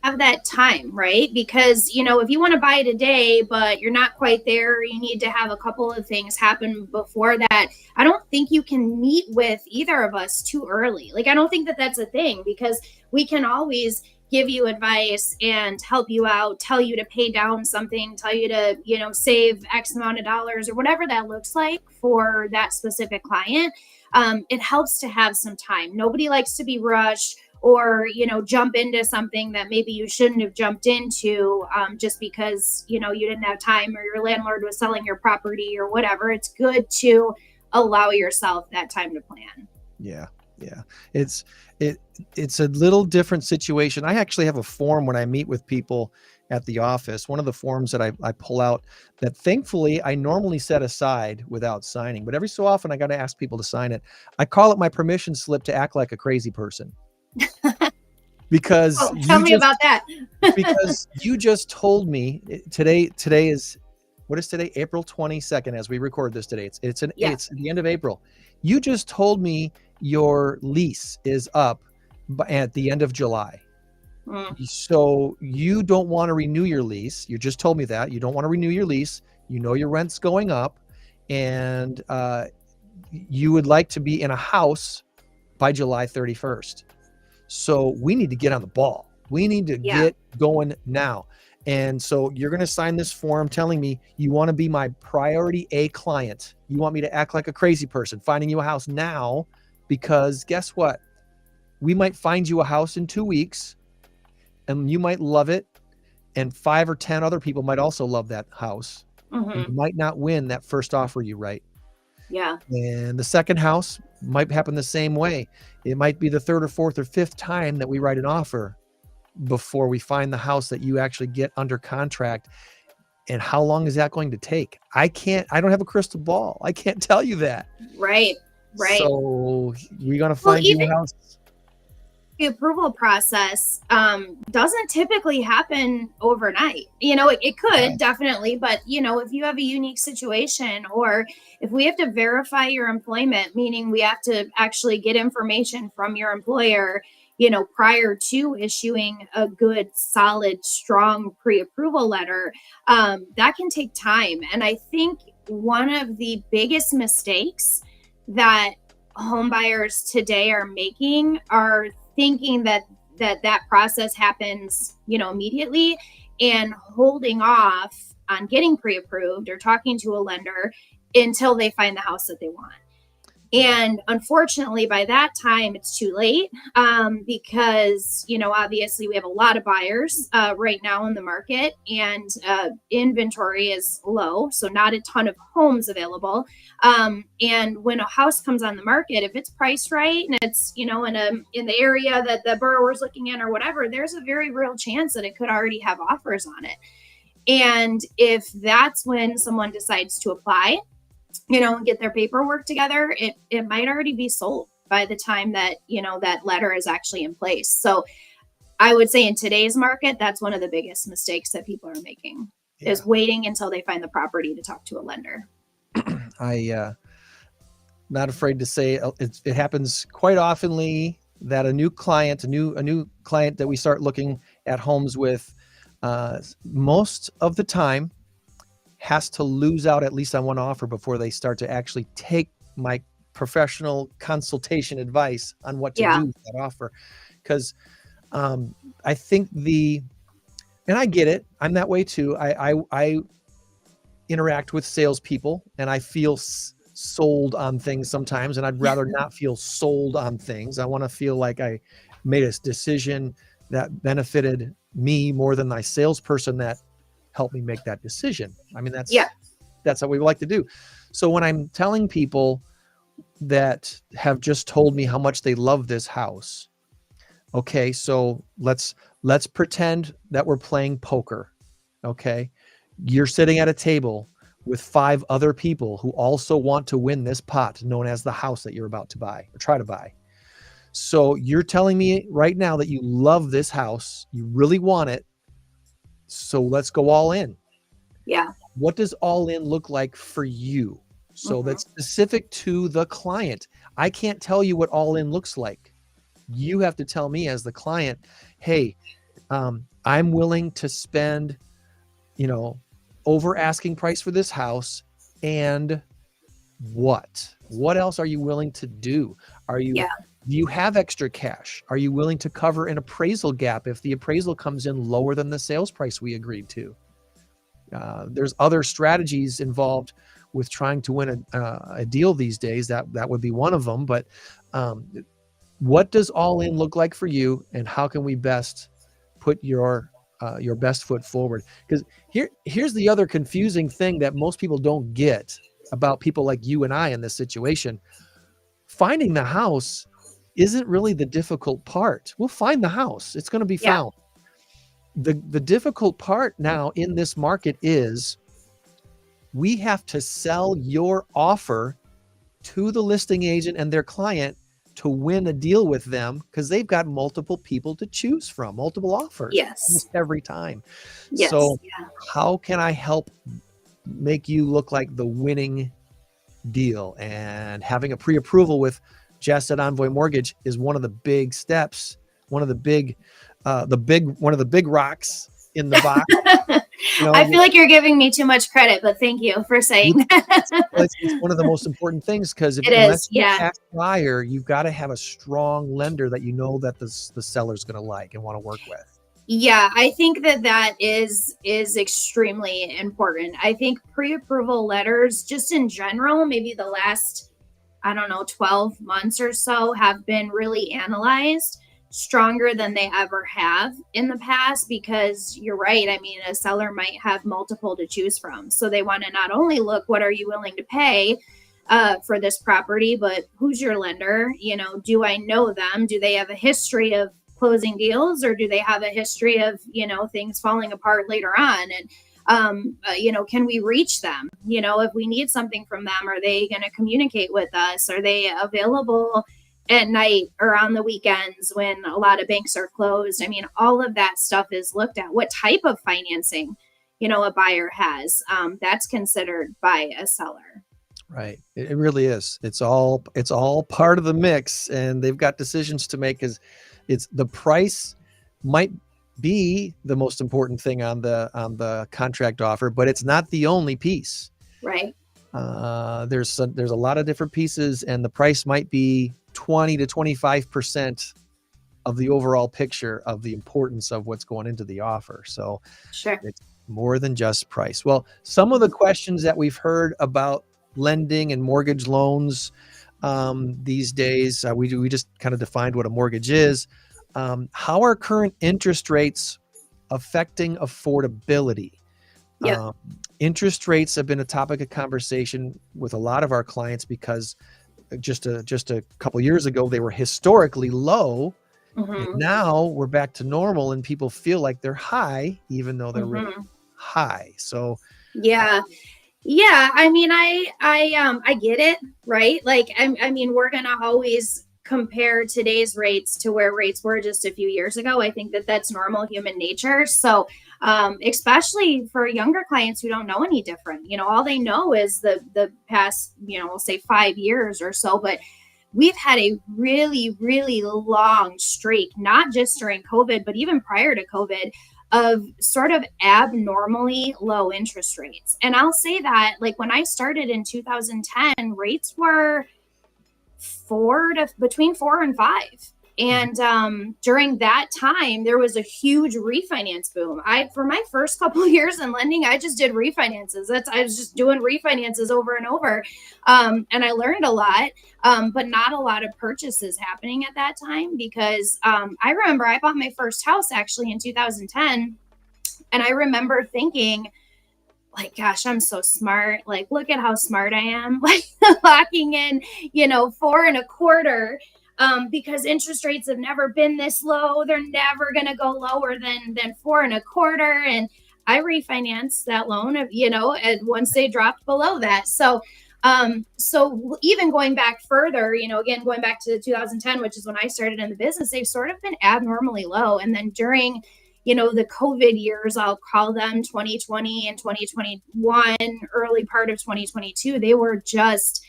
have that time, right? Because, if you want to buy today, but you're not quite there, you need to have a couple of things happen before that. I don't think you can meet with either of us too early. Like, I don't think that that's a thing, because we can always give you advice and help you out, tell you to pay down something, tell you to, save X amount of dollars or whatever that looks like for that specific client. It helps to have some time. Nobody likes to be rushed or, jump into something that maybe you shouldn't have jumped into just because, you didn't have time or your landlord was selling your property or whatever. It's good to allow yourself that time to plan. Yeah. It's a little different situation. I actually have a form when I meet with people at the office. One of the forms that I pull out that thankfully I normally set aside without signing, but every so often I got to ask people to sign it. I call it my permission slip to act like a crazy person. Because tell me about that. Because you just told me today is, what is today? April 22nd as we record this today. It's the end of April. You just told me your lease is up at the end of July. So you don't want to renew your lease. You just told me that. You don't want to renew your lease. Your rent's going up, and you would like to be in a house by July 31st. So we need to get on the ball. We need to get going now. And so you're going to sign this form telling me you want to be my priority A client. You want me to act like a crazy person, finding you a house now, because guess what? We might find you a house in 2 weeks and you might love it. And 5 or 10 other people might also love that house. You might not win that first offer you write. Yeah. And the second house might happen the same way. It might be the third or fourth or fifth time that we write an offer before we find the house that you actually get under contract. And how long is that going to take? I don't have a crystal ball. I can't tell you that. Right. So we're going to find you a house. The approval process doesn't typically happen overnight. It could definitely, but if you have a unique situation, or if we have to verify your employment, meaning we have to actually get information from your employer, prior to issuing a good, solid, strong pre-approval letter, that can take time. And I think one of the biggest mistakes that home buyers today are making are thinking that process happens, immediately, and holding off on getting pre-approved or talking to a lender until they find the house that they want. And unfortunately, by that time, it's too late because, obviously we have a lot of buyers right now in the market, and inventory is low. So not a ton of homes available. And when a house comes on the market, if it's priced right and it's, in the area that the borrower's looking in or whatever, there's a very real chance that it could already have offers on it. And if that's when someone decides to apply, and get their paperwork together, it might already be sold by the time that, that letter is actually in place. So I would say in today's market, that's one of the biggest mistakes that people are making. is waiting until they find the property to talk to a lender. Not afraid to say it happens quite oftenly that a new client that we start looking at homes with, most of the time has to lose out at least on one offer before they start to actually take my professional consultation advice on what to do with that offer. Because I think and I get it, I'm that way too. I interact with salespeople and I feel sold on things sometimes, and I'd rather not feel sold on things. I want to feel like I made a decision that benefited me more than my salesperson that helped me make that decision. I mean, that's what we like to do. So when I'm telling people that have just told me how much they love this house, okay, so let's pretend that we're playing poker. Okay, you're sitting at a table with 5 other people who also want to win this pot known as the house that you're about to buy or try to buy. So you're telling me right now that you love this house, you really want it. So let's go all in. Yeah. What does all in look like for you? So that's specific to the client. I can't tell you what all in looks like. You have to tell me as the client, hey, I'm willing to spend, over asking price for this house. And what else are you willing to do? Do you have extra cash? Are you willing to cover an appraisal gap if the appraisal comes in lower than the sales price we agreed to? There's other strategies involved with trying to win a deal these days. That would be one of them. But what does all in look like for you, and how can we best put your best foot forward? Because here's the other confusing thing that most people don't get about people like you and I in this situation. Finding the house isn't really the difficult part. We'll find the house. It's going to be found. The difficult part now in this market is we have to sell your offer to the listing agent and their client to win a deal with them, because they've got multiple people to choose from, multiple offers almost every time. So how can I help make you look like the winning deal? And having a pre-approval with Jess at Envoy Mortgage is one of the big steps, one of the big rocks in the box. I feel like you're giving me too much credit, but thank you for saying that. It's one of the most important things, because unless you're a cash buyer, you've got to have a strong lender that that the seller's going to like and want to work with. Yeah, I think that is extremely important. I think pre-approval letters, just in general, maybe the last, 12 months or so, have been really analyzed stronger than they ever have in the past, because you're right. I mean, a seller might have multiple to choose from. So they want to not only look, what are you willing to pay for this property, but who's your lender? Do I know them? Do they have a history of closing deals, or do they have a history of, things falling apart later on? And, can we reach them? If we need something from them, are they going to communicate with us? Are they available at night or on the weekends when a lot of banks are closed? I mean, all of that stuff is looked at. What type of financing, a buyer has, that's considered by a seller. Right. It really is. It's all part of the mix, and they've got decisions to make, because it's the price might be the most important thing on the contract offer, but it's not the only piece. Right. There's a lot of different pieces, and the price might be 20 to 25% of the overall picture of the importance of what's going into the offer. So it's more than just price. Well, some of the questions that we've heard about lending and mortgage loans these days, we just kind of defined what a mortgage is. How are current interest rates affecting affordability? Interest rates have been a topic of conversation with a lot of our clients, because just a couple years ago they were historically low. And now we're back to normal, and people feel like they're high, even though they're really high. So I mean, I get it, right? Like, I mean, we're gonna always compare today's rates to where rates were just a few years ago. I think that's normal human nature. So especially for younger clients who don't know any different. All they know is the past, we'll say 5 years or so, but we've had a really, really long streak, not just during COVID, but even prior to COVID, of sort of abnormally low interest rates. And I'll say that, like, when I started in 2010, rates were between 4 and 5. And during that time, there was a huge refinance boom. For my first couple of years in lending, I just did refinances. I was just doing refinances over and over. And I learned a lot, but not a lot of purchases happening at that time, because I remember I bought my first house actually in 2010. And I remember thinking, like, gosh, I'm so smart. Like, look at how smart I am. Like, locking in, 4.25%. Because interest rates have never been this low. They're never going to go lower than 4.25%. And I refinanced that loan, and once they dropped below that. So even going back further, again, going back to 2010, which is when I started in the business, they've sort of been abnormally low. And then during, the COVID years, I'll call them 2020 and 2021, early part of 2022, they were just,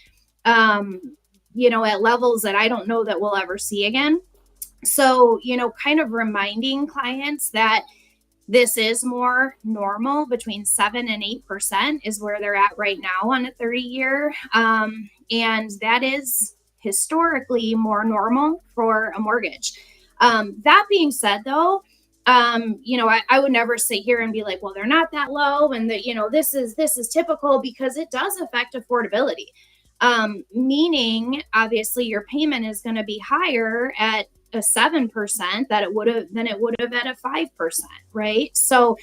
at levels that I don't know that we'll ever see again. So, kind of reminding clients that this is more normal. Between 7 and 8% is where they're at right now on a 30-year. And that is historically more normal for a mortgage. That being said, though, I would never sit here and be like, well, they're not that low, and that, this is typical, because it does affect affordability. Meaning, obviously, your payment is going to be higher at a 7% than it would have at a 5%, right? So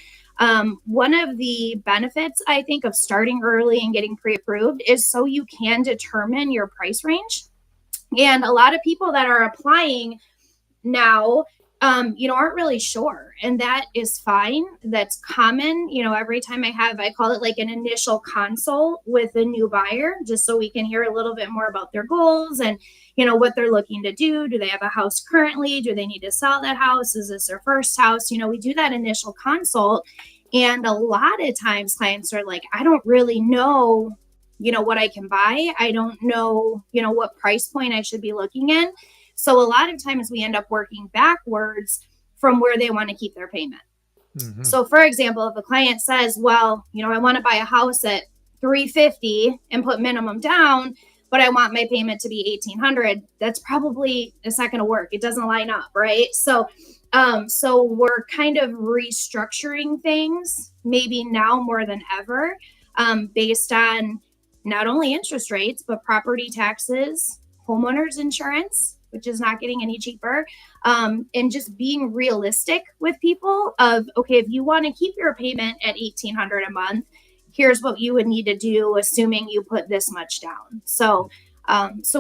one of the benefits, I think, of starting early and getting pre-approved is so you can determine your price range. And a lot of people that are applying now, aren't really sure. And that is fine. That's common. Every time I call it like an initial consult with a new buyer, just so we can hear a little bit more about their goals and, what they're looking to do. Do they have a house currently? Do they need to sell that house? Is this their first house? We do that initial consult. And a lot of times clients are like, I don't really know, what I can buy. I don't know, what price point I should be looking in. So a lot of times we end up working backwards from where they want to keep their payment. Mm-hmm. So for example, if a client says, well, I want to buy a house at $350 and put minimum down, but I want my payment to be $1,800, it's not going to work. It doesn't line up, right? So we're kind of restructuring things maybe now more than ever, based on not only interest rates, but property taxes, homeowners insurance, which is not getting any cheaper, and just being realistic with people of, okay, if you want to keep your payment at $1,800 a month, here's what you would need to do, assuming you put this much down. So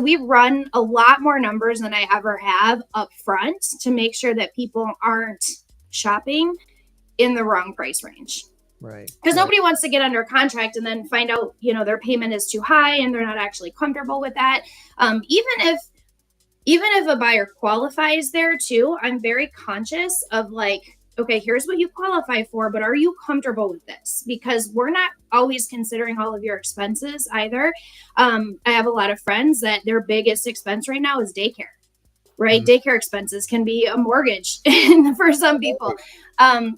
we run a lot more numbers than I ever have up front to make sure that people aren't shopping in the wrong price range. Right. Because nobody wants to get under contract and then find out, their payment is too high and they're not actually comfortable with that. Even if a buyer qualifies there too, I'm very conscious of like, okay, here's what you qualify for, but are you comfortable with this? Because we're not always considering all of your expenses either. I have a lot of friends that their biggest expense right now is daycare, right? Mm-hmm. Daycare expenses can be a mortgage for some people.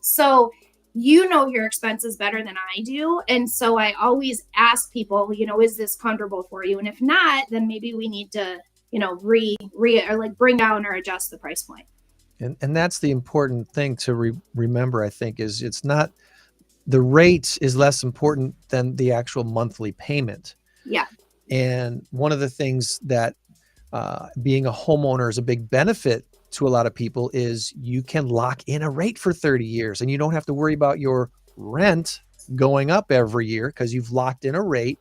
So your expenses better than I do. And so I always ask people, is this comfortable for you? And if not, then maybe we need to, or like bring down or adjust the price point. And that's the important thing to remember, I think, is it's not, the rate is less important than the actual monthly payment. Yeah. And one of the things that being a homeowner is a big benefit to a lot of people is you can lock in a rate for 30 years and you don't have to worry about your rent going up every year because you've locked in a rate.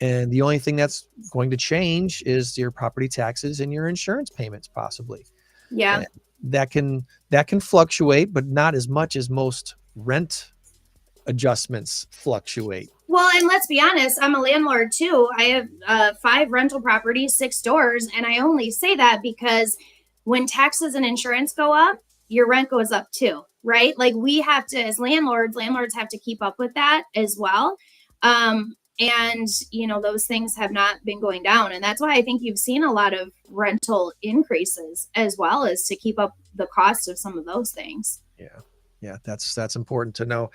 And the only thing that's going to change is your property taxes and your insurance payments, possibly. Yeah. And that can fluctuate, but not as much as most rent adjustments fluctuate. Well, and let's be honest, I'm a landlord too. I have 5 rental properties, 6 doors. And I only say that because when taxes and insurance go up, your rent goes up too. right? Like we have to, as landlords have to keep up with that as well. And, you know, those things have not been going down. And that's why I think you've seen a lot of rental increases as well, as to keep up the cost of some of those things. Yeah, that's important to know.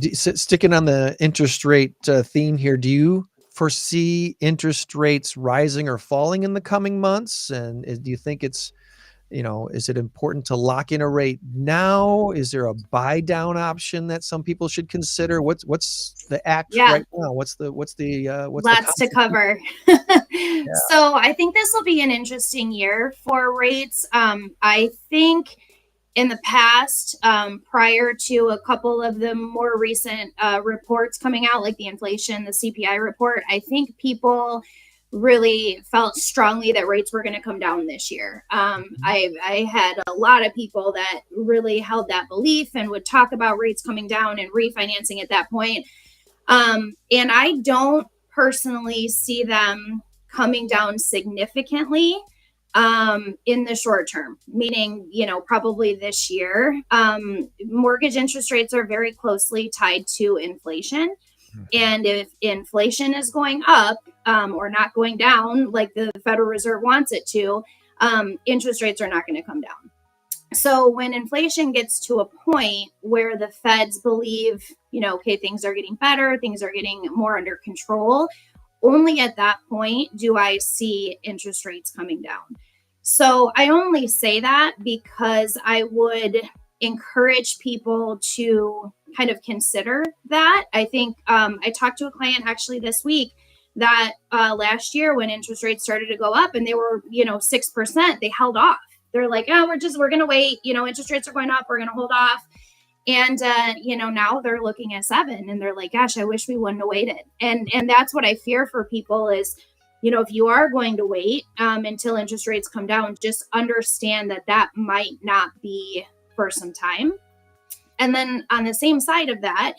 Sticking on the interest rate theme here, do you foresee interest rates rising or falling in the coming months? And do you think it's, you know, is it important to lock in a rate now? Is there a buy down option that some people should consider? What's the act right now? What's Lots the to cover. So I think this will be an interesting year for rates. I think in the past, prior to a couple of the more recent reports coming out, like the inflation, the CPI report, I think people really felt strongly that rates were going to come down this year. I had a lot of people that really held that belief and would talk about rates coming down and refinancing at that point. And I don't personally see them coming down significantly in the short term, meaning, you know, probably this year. Mortgage interest rates are very closely tied to inflation. And if inflation is going up or not going down like the Federal Reserve wants it to, interest rates are not going to come down. So when inflation gets to a point where the feds believe, you know, okay, things are getting better, things are getting more under control, only at that point do I see interest rates coming down. So I only say that because I would encourage people to kind of consider that. I think I talked to a client actually this week that last year when interest rates started to go up and they were, you know, 6%, they held off. They're like, oh, we're going to wait. You know, interest rates are going up. We're going to hold off. And, you know, now they're looking at 7 and they're like, gosh, I wish we wouldn't have waited. And that's what I fear for people is, you know, if you are going to wait until interest rates come down, just understand that that might not be for some time. And then on the same side of that,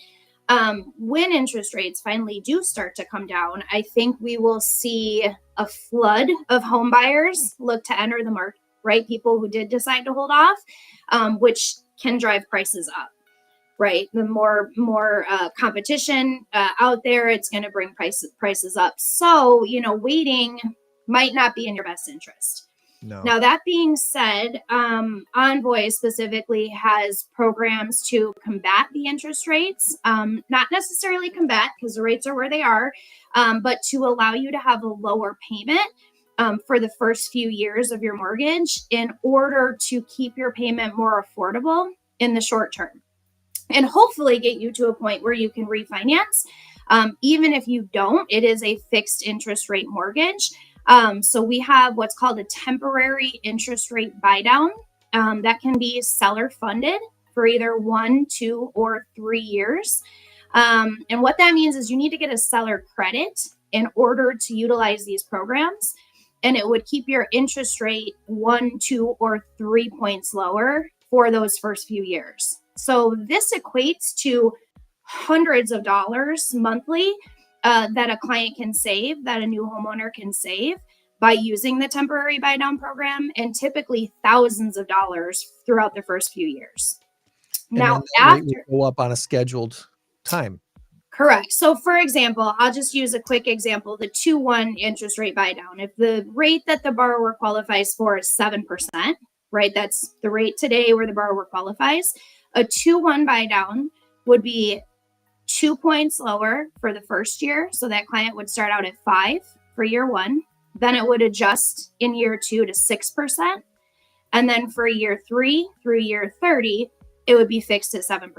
when interest rates finally do start to come down, I think we will see a flood of home buyers look to enter the market, right? People who did decide to hold off, which can drive prices up, right? The more competition out there, it's going to bring prices up. So, you know, waiting might not be in your best interest. No. Now, that being said, Envoy specifically has programs to combat the interest rates, not necessarily combat because the rates are where they are, but to allow you to have a lower payment for the first few years of your mortgage in order to keep your payment more affordable in the short term. And hopefully get you to a point where you can refinance. Even if you don't, it is a fixed interest rate mortgage. So we have what's called a temporary interest rate buy down that can be seller funded for either 1, 2, or 3 years. And what that means is you need to get a seller credit in order to utilize these programs. And it would keep your interest rate 1, 2, or 3 points lower for those first few years. So this equates to hundreds of dollars monthly that a client can save, that a new homeowner can save by using the temporary buy down program, and typically thousands of dollars throughout the first few years. And now, after go up on a scheduled time. Correct. So for example, I'll just use a quick example, the 2-1 interest rate buy down. If the rate that the borrower qualifies for is 7%, right? That's the rate today where the borrower qualifies. A 2-1 buy down would be 2 points lower for the first year. So that client would start out at 5 for year 1. Then it would adjust in year 2 to 6%. And then for year 3 through year 30, it would be fixed at 7%.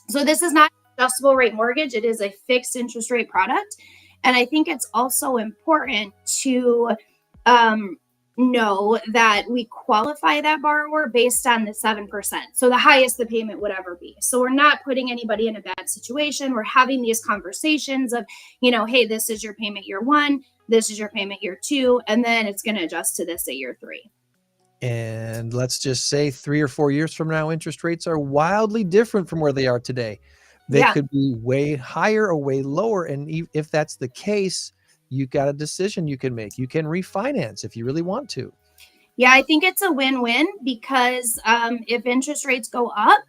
So this is not an adjustable rate mortgage. It is a fixed interest rate product. And I think it's also important to know that we qualify that borrower based on the 7%. So the highest the payment would ever be. So we're not putting anybody in a bad situation. We're having these conversations of, you know, hey, this is your payment year 1, this is your payment year 2, and then it's going to adjust to this at year 3. And let's just say 3 or 4 years from now, interest rates are wildly different from where they are today. They could be way higher or way lower. And if that's the case, you got a decision you can make. You can refinance if you really want to. Yeah, I think it's a win-win because if interest rates go up,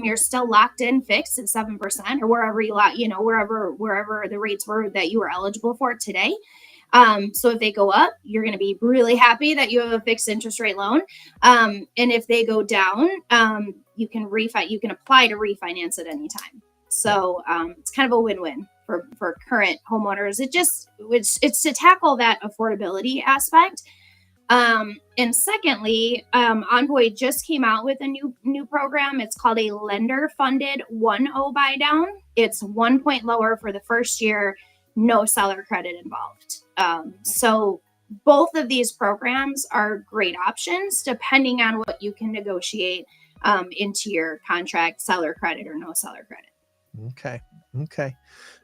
you're still locked in fixed at 7% or wherever wherever the rates were that you were eligible for today. So if they go up, you're going to be really happy that you have a fixed interest rate loan. And if they go down, you can apply to refinance at any time. So it's kind of a win-win for current homeowners. It's to tackle that affordability aspect. And secondly, Envoy just came out with a new program. It's called a lender funded 1.0 buy down. It's 1 point lower for the first year, no seller credit involved. So both of these programs are great options depending on what you can negotiate into your contract, seller credit or no seller credit. Okay.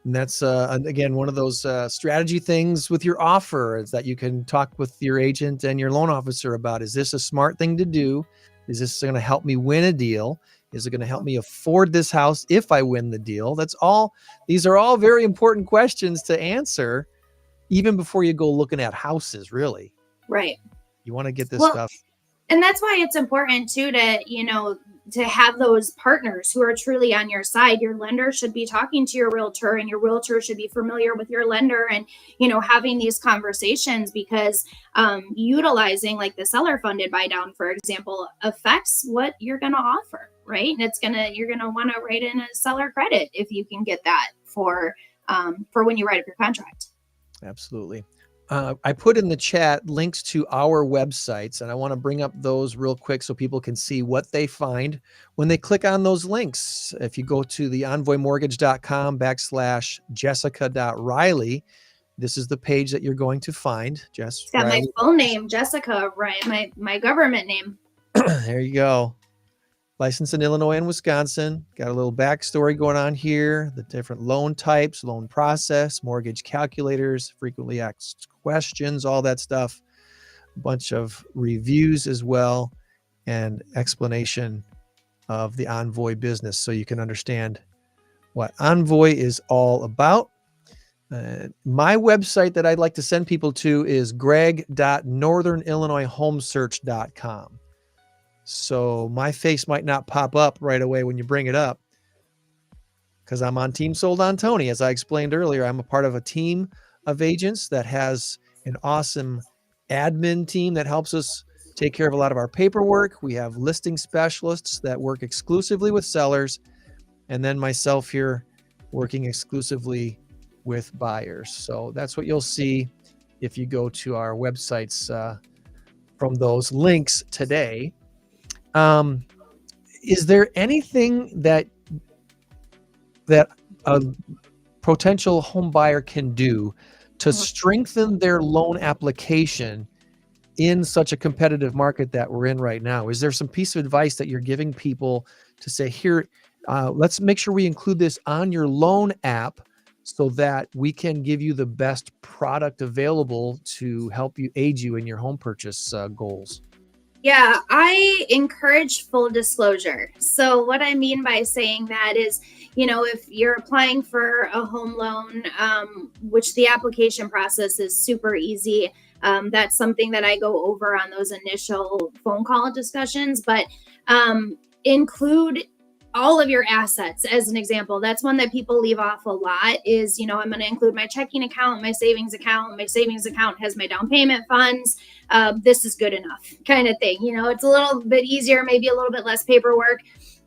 And that's, again, one of those strategy things with your offer is that you can talk with your agent and your loan officer about, is this a smart thing to do? Is this going to help me win a deal? Is it going to help me afford this house if I win the deal? These are all very important questions to answer even before you go looking at houses, really. Right. You want to get this stuff. And that's why it's important too to have those partners who are truly on your side. Your lender should be talking to your realtor and your realtor should be familiar with your lender and, having these conversations because utilizing like the seller funded buy down, for example, affects what you're going to offer, right? And you're going to want to write in a seller credit if you can get that for when you write up your contract. Absolutely. I put in the chat links to our websites, and I want to bring up those real quick so people can see what they find when they click on those links. If you go to the envoymortgage.com/jessica.riley, this is the page that you're going to find. Jess, it's got Riley. my full name, Jessica, right? My government name. There you go. Licensed in Illinois and Wisconsin. Got a little backstory going on here. The different loan types, loan process, mortgage calculators, frequently asked questions, all that stuff. A bunch of reviews as well, and explanation of the Envoy business so you can understand what Envoy is all about. My website that I'd like to send people to is greg.northernillinoishomesearch.com. So my face might not pop up right away when you bring it up because I'm on Team Sold on Tony. As I explained earlier, I'm a part of a team of agents that has an awesome admin team that helps us take care of a lot of our paperwork. We have listing specialists that work exclusively with sellers, and then myself here working exclusively with buyers. So that's what you'll see if you go to our websites from those links today. Is there anything that a potential home buyer can do to strengthen their loan application in such a competitive market that we're in right now? Is there some piece of advice that you're giving people to say, here, let's make sure we include this on your loan app so that we can give you the best product available to help you aid you in your home purchase goals? Yeah, I encourage full disclosure. So what I mean by saying that is, if you're applying for a home loan, which the application process is super easy, that's something that I go over on those initial phone call discussions, but include all of your assets. As an example, that's one that people leave off a lot is, I'm going to include my checking account, my savings account. My savings account has my down payment funds. This is good enough kind of thing. It's a little bit easier, maybe a little bit less paperwork.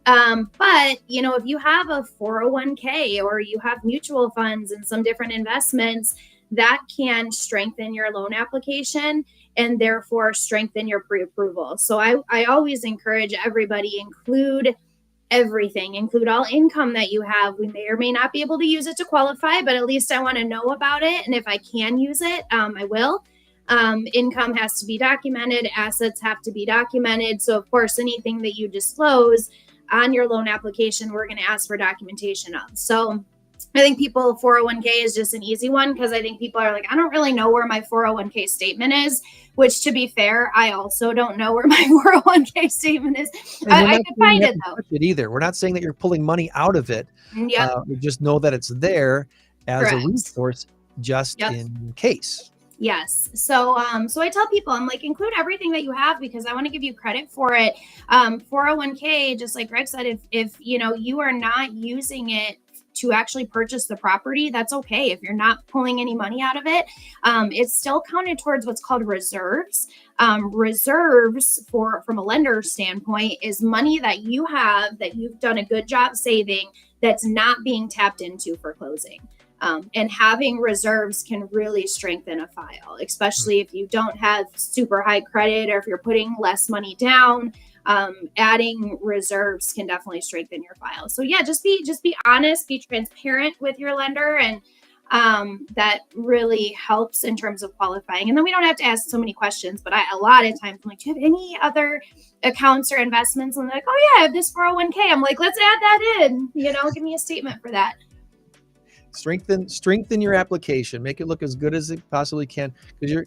But, if you have a 401k or you have mutual funds and some different investments, that can strengthen your loan application and therefore strengthen your pre-approval. So I always encourage everybody, include everything, include all income that you have. We may or may not be able to use it to qualify, but at least I want to know about it. And if I can use it, I will. Income has to be documented. Assets have to be documented. So of course, anything that you disclose on your loan application, we're going to ask for documentation of. So I think 401k is just an easy one because I think people are like, I don't really know where my 401k statement is, which to be fair, I also don't know where my 401k statement is. I could find it though. Either. We're not saying that you're pulling money out of it. Yep. We just know that it's there as Correct. a resource just Yep. in case. Yes. So I tell people, I'm like, include everything that you have because I want to give you credit for it. 401k, just like Greg said, if you are not using it to actually purchase the property, that's okay. If you're not pulling any money out of it, it's still counted towards what's called reserves. Reserves from a lender standpoint is money that you have that you've done a good job saving that's not being tapped into for closing. And having reserves can really strengthen a file, especially if you don't have super high credit or if you're putting less money down. Adding reserves can definitely strengthen your file. So yeah, just be honest, be transparent with your lender, and that really helps in terms of qualifying. And then we don't have to ask so many questions. But a lot of times I'm like, do you have any other accounts or investments? And they're like, oh yeah, I have this 401k. I'm like, let's add that in. Give me a statement for that. Strengthen your application, make it look as good as it possibly can, because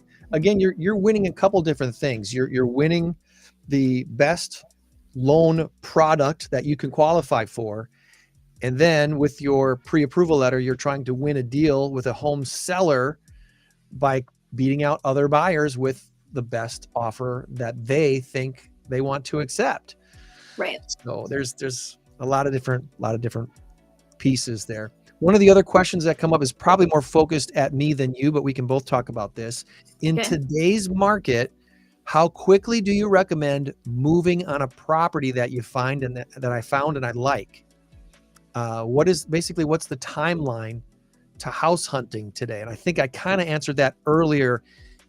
you're winning a couple different things. You're winning the best loan product that you can qualify for, and then with your pre-approval letter, you're trying to win a deal with a home seller by beating out other buyers with the best offer that they think they want to accept. Right. So there's a lot of different pieces there. One of the other questions that come up is probably more focused at me than you, but we can both talk about this. In today's market, how quickly do you recommend moving on a property that you find and that I found and I like? What's the timeline to house hunting today? And I think I kind of answered that earlier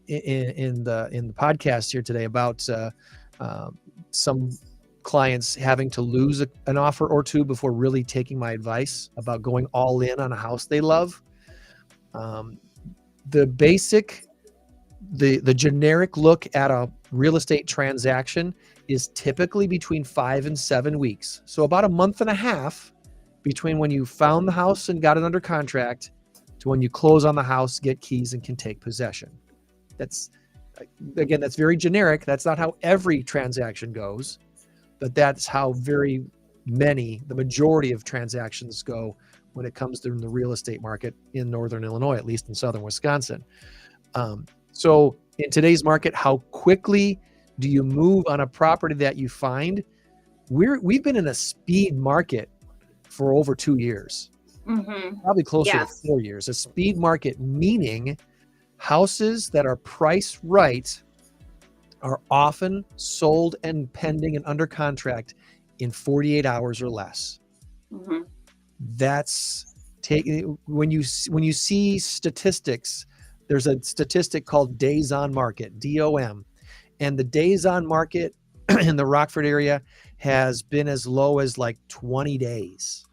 in the podcast here today about some clients having to lose an offer or two before really taking my advice about going all in on a house they love. The generic look at a real estate transaction is typically between 5 and 7 weeks. So about a month and a half between when you found the house and got it under contract to when you close on the house, get keys, and can take possession. That's very generic. That's not how every transaction goes. But that's how the majority of transactions go when it comes to the real estate market in Northern Illinois, at least in Southern Wisconsin. So in today's market, how quickly do you move on a property that you find? We've been in a speed market for over 2 years, probably closer to 4 years. A speed market meaning houses that are priced right are often sold and pending and under contract in 48 hours or less. That's when you see statistics. There's a statistic called days on market, DOM, and the days on market in the Rockford area has been as low as like 20 days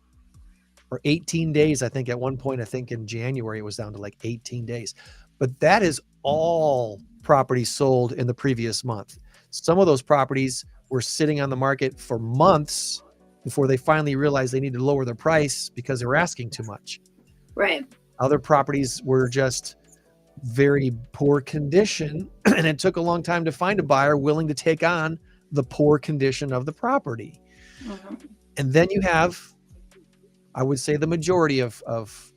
or 18 days. I think at one point, in January, it was down to like 18 days, but that is all properties sold in the previous month. Some of those properties were sitting on the market for months before they finally realized they needed to lower their price because they were asking too much. Right. Other properties were just very poor condition, and it took a long time to find a buyer willing to take on the poor condition of the property. And then you have, I would say, the majority of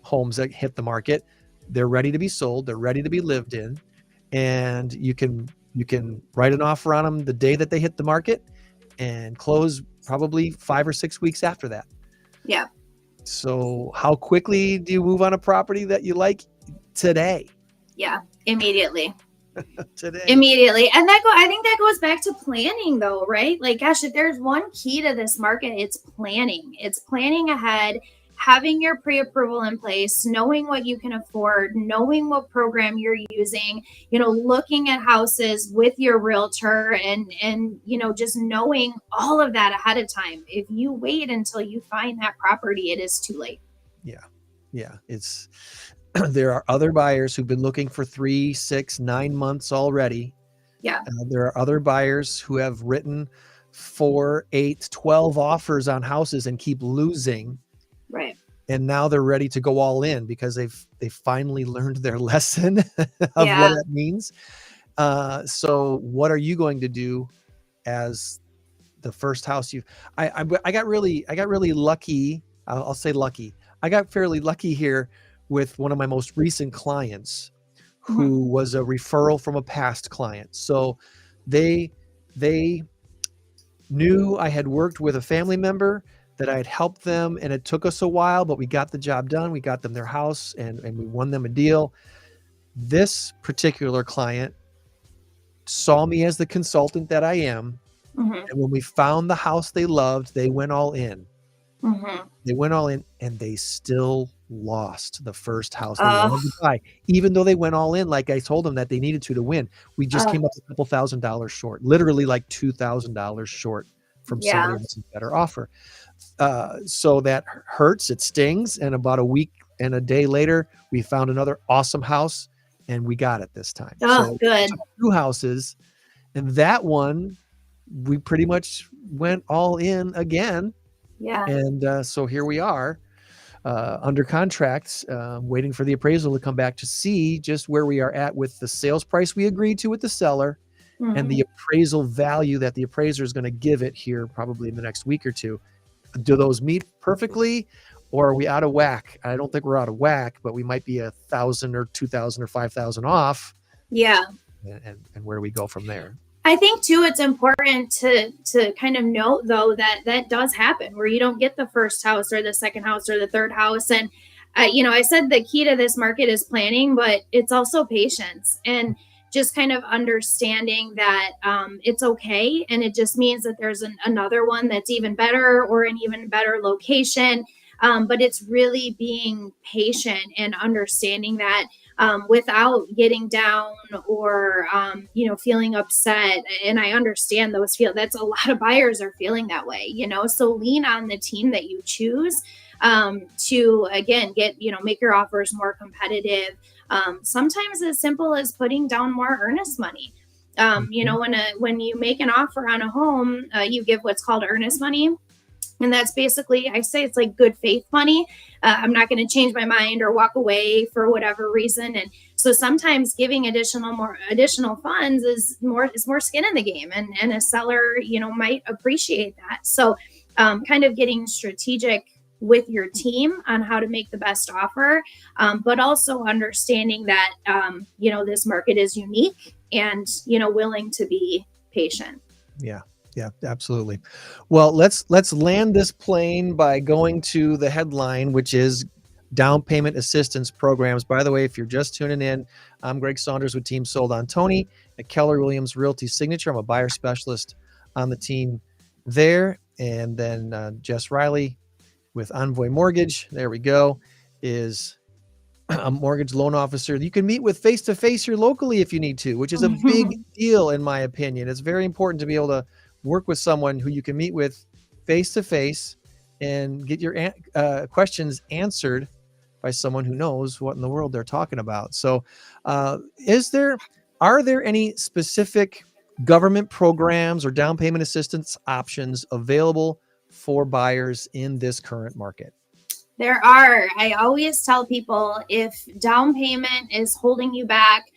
homes that hit the market. They're ready to be sold. They're ready to be lived in. And you can write an offer on them the day that they hit the market and close probably 5 or 6 weeks after that. Yeah. So how quickly do you move on a property that you like? Today. Yeah, immediately. Today. Immediately. And I think that goes back to planning though, right? Like, gosh, if there's one key to this market, it's planning. It's planning ahead, having your pre-approval in place, knowing what you can afford, knowing what program you're using, looking at houses with your realtor and just knowing all of that ahead of time. If you wait until you find that property, it is too late. Yeah. There are other buyers who've been looking for 3, 6, 9 months already. Yeah. There are other buyers who have written 4, 8, 12 offers on houses and keep losing. Right. And now they're ready to go all in because they've finally learned their lesson of what that means. So what are you going to do as the first house I got really lucky. I got fairly lucky here with one of my most recent clients who was a referral from a past client. So they knew I had worked with a family member, that I had helped them, and it took us a while, but we got the job done. We got them their house and we won them a deal. This particular client saw me as the consultant that I am. And when we found the house they loved, they went all in. They went all in, and they still lost the first house they wanted to buy, even though they went all in. Like I told them that they needed to win. We just came up a couple $1,000s short, literally like $2,000 short from somebody else's better offer. So that hurts. It stings. And about a week and a day later, we found another awesome house, and we got it this time. So Good. 2 houses, and that one we pretty much went all in again. Yeah. And so here we are, under contracts, waiting for the appraisal to come back to see just where we are at with the sales price we agreed to with the seller and the appraisal value that the appraiser is going to give it here probably in the next week or two. Do those meet perfectly, or are we out of whack? I don't think we're out of whack, but we might be $1,000 or $2,000 or $5,000 off. Yeah. And where do we go from there? I think too, it's important to kind of note though that does happen where you don't get the first house or the second house or the third house. And, I said the key to this market is planning, but it's also patience and just kind of understanding that it's okay. And it just means that there's another one that's even better or an even better location. But it's really being patient and understanding that without getting down or, feeling upset. And I understand that's a lot of buyers are feeling that way, so lean on the team that you choose to, again, make your offers more competitive. Sometimes as simple as putting down more earnest money. When you make an offer on a home, you give what's called earnest money. And that's basically, I say it's like good faith money. I'm not going to change my mind or walk away for whatever reason. And so sometimes giving additional funds is more skin in the game, and a seller, might appreciate that. So kind of getting strategic with your team on how to make the best offer, but also understanding that, this market is unique and, willing to be patient. Yeah. Yeah, absolutely. Well, let's land this plane by going to the headline, which is down payment assistance programs. By the way, if you're just tuning in, I'm Greg Saunders with Team Sold on Tony at Keller Williams Realty Signature. I'm a buyer specialist on the team there. And then Jess Riley with Envoy Mortgage, there we go, is a mortgage loan officer you can meet with face-to-face here locally if you need to, which is a big deal in my opinion. It's very important to be able to work with someone who you can meet with face-to-face and get your questions answered by someone who knows what in the world they're talking about. So are there any specific government programs or down payment assistance options available for buyers in this current market? There are. I always tell people if down payment is holding you back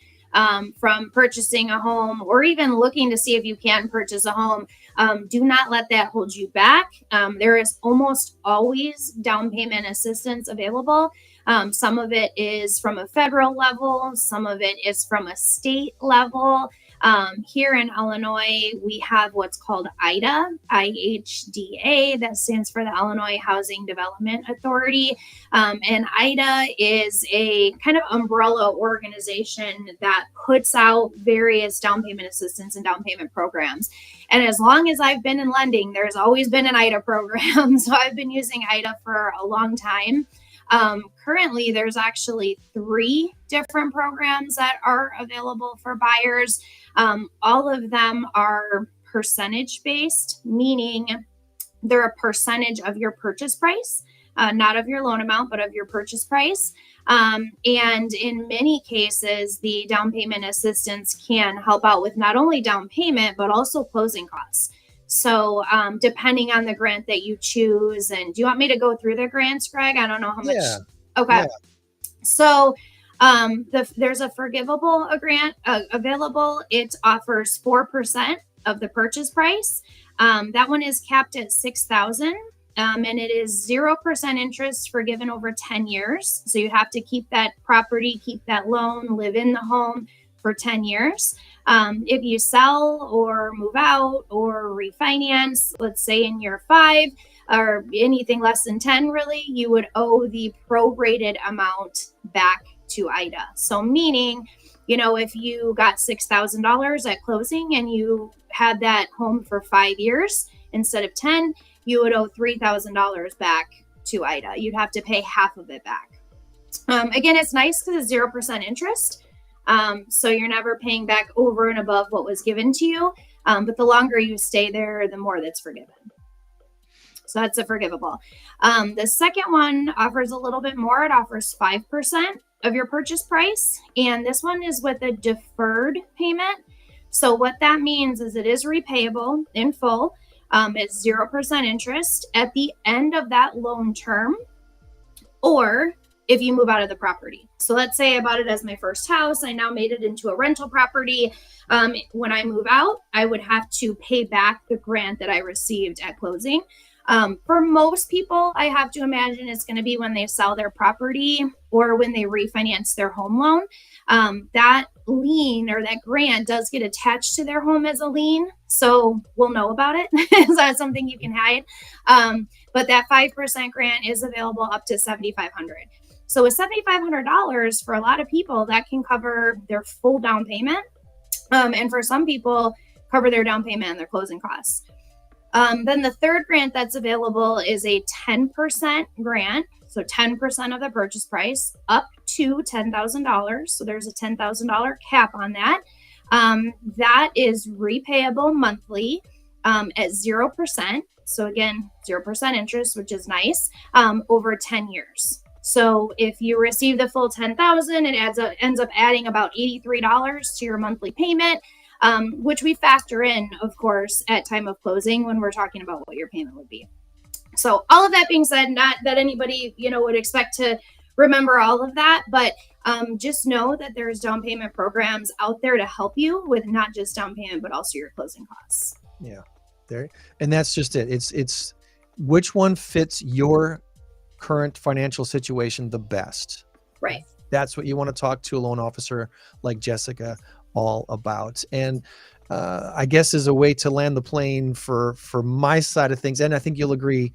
from purchasing a home or even looking to see if you can purchase a home, do not let that hold you back. There is almost always down payment assistance available. Some of it is from a federal level. Some of it is from a state level. Here in Illinois, we have what's called IDA, IHDA, that stands for the Illinois Housing Development Authority. And IDA is a kind of umbrella organization that puts out various down payment assistance and down payment programs. And as long as I've been in lending, there's always been an IDA program. So I've been using IDA for a long time. Currently, there's actually 3 different programs that are available for buyers. All of them are percentage based, meaning they're a percentage of your purchase price, not of your loan amount, but of your purchase price. And in many cases, the down payment assistance can help out with not only down payment, but also closing costs. So depending on the grant that you choose, and do you want me to go through the grants, Greg? I don't know how much. Yeah. Okay. Yeah. So there's a forgivable grant available. It offers 4% of the purchase price. That one is capped at $6,000. and it is 0% interest forgiven over 10 years. So you have to keep that property, keep that loan, live in the home for 10 years. If you sell or move out or refinance, let's say in year 5 or anything less than 10, really, you would owe the prorated amount back to IDA. So meaning, if you got $6,000 at closing and you had that home for 5 years instead of 10, you would owe $3,000 back to IDA. You'd have to pay half of it back. Again, it's nice because it's 0% interest. So you're never paying back over and above what was given to you. But the longer you stay there, the more that's forgiven. So that's a forgivable. The second one offers a little bit more. It offers 5% of your purchase price. And this one is with a deferred payment. So what that means is it is repayable in full. It's 0% interest at the end of that loan term, or if you move out of the property. So let's say I bought it as my first house. I now made it into a rental property. When I move out, I would have to pay back the grant that I received at closing. For most people, I have to imagine it's going to be when they sell their property or when they refinance their home loan. That lien or that grant does get attached to their home as a lien. So we'll know about it. It's not something you can hide. But that 5% grant is available up to $7,500. So with $7,500, for a lot of people, that can cover their full down payment. And for some people, cover their down payment and their closing costs. Then the third grant that's available is a 10% grant. So 10% of the purchase price up to $10,000. So there's a $10,000 cap on that. That is repayable monthly at 0%. So again, 0% interest, which is nice, over 10 years. So if you receive the full $10,000, it ends up adding about $83 to your monthly payment. Which we factor in, of course, at time of closing when we're talking about what your payment would be. So all of that being said, not that anybody, would expect to remember all of that, but just know that there's down payment programs out there to help you with not just down payment, but also your closing costs. Yeah, there. And that's just it. It's which one fits your current financial situation the best. Right. That's what you want to talk to a loan officer like Jessica all about. And I guess as a way to land the plane for my side of things, and I think you'll agree,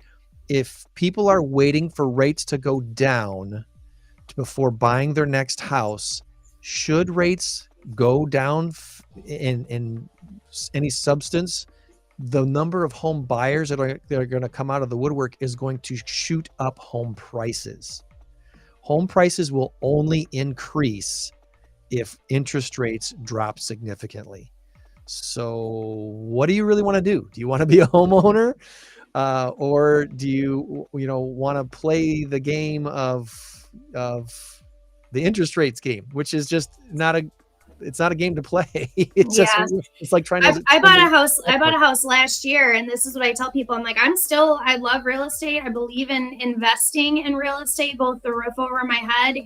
if people are waiting for rates to go down before buying their next house, should rates go down in any substance, the number of home buyers that are going to come out of the woodwork is going to shoot up home prices. Home prices will only increase if interest rates drop significantly. So what do you really want to do? Do you want to be a homeowner? Or do you want to play the game of the interest rates game, which is just it's not a game to play. It's it's like trying to. I bought a house last year, and this is what I tell people. I'm like, I love real estate. I believe in investing in real estate, both the roof over my head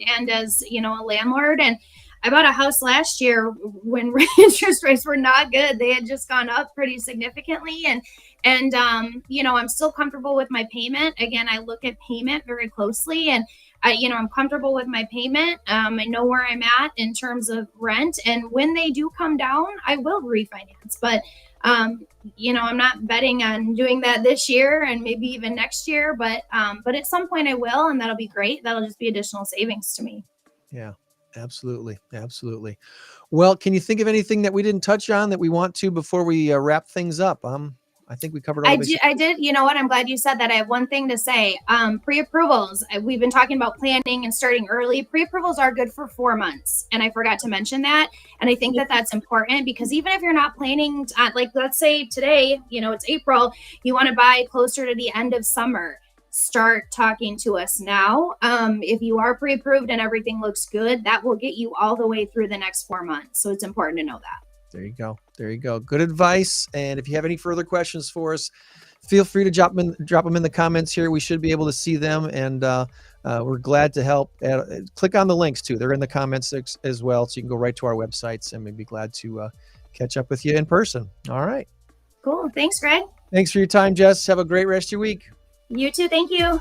and as a landlord. And I bought a house last year when interest rates were not good. They had just gone up pretty significantly, and I'm still comfortable with my payment. Again, I look at payment very closely, and I'm comfortable with my payment. I know where I'm at in terms of rent, and when they do come down, I will refinance. But I'm not betting on doing that this year and maybe even next year. But at some point I will, and that'll be great. That'll just be additional savings to me. Yeah. Absolutely. Absolutely. Well, can you think of anything that we didn't touch on that we want to before we wrap things up? I think we covered all of it. I did. You know what? I'm glad you said that. I have one thing to say. Pre-approvals. We've been talking about planning and starting early. Pre-approvals are good for 4 months. And I forgot to mention that. And I think that that's important because even if you're not planning, let's say today, it's April, you want to buy closer to the end of summer. Start talking to us now. If you are pre-approved and everything looks good, that will get you all the way through the next 4 months. So it's important to know that. There you go. There you go. Good advice. And if you have any further questions for us, feel free to drop them in the comments here. We should be able to see them, and we're glad to help. Click on the links too. They're in the comments as well, so you can go right to our websites, and we'd be glad to catch up with you in person. All right. Cool. Thanks, Greg. Thanks for your time, Jess. Have a great rest of your week. You too. Thank you.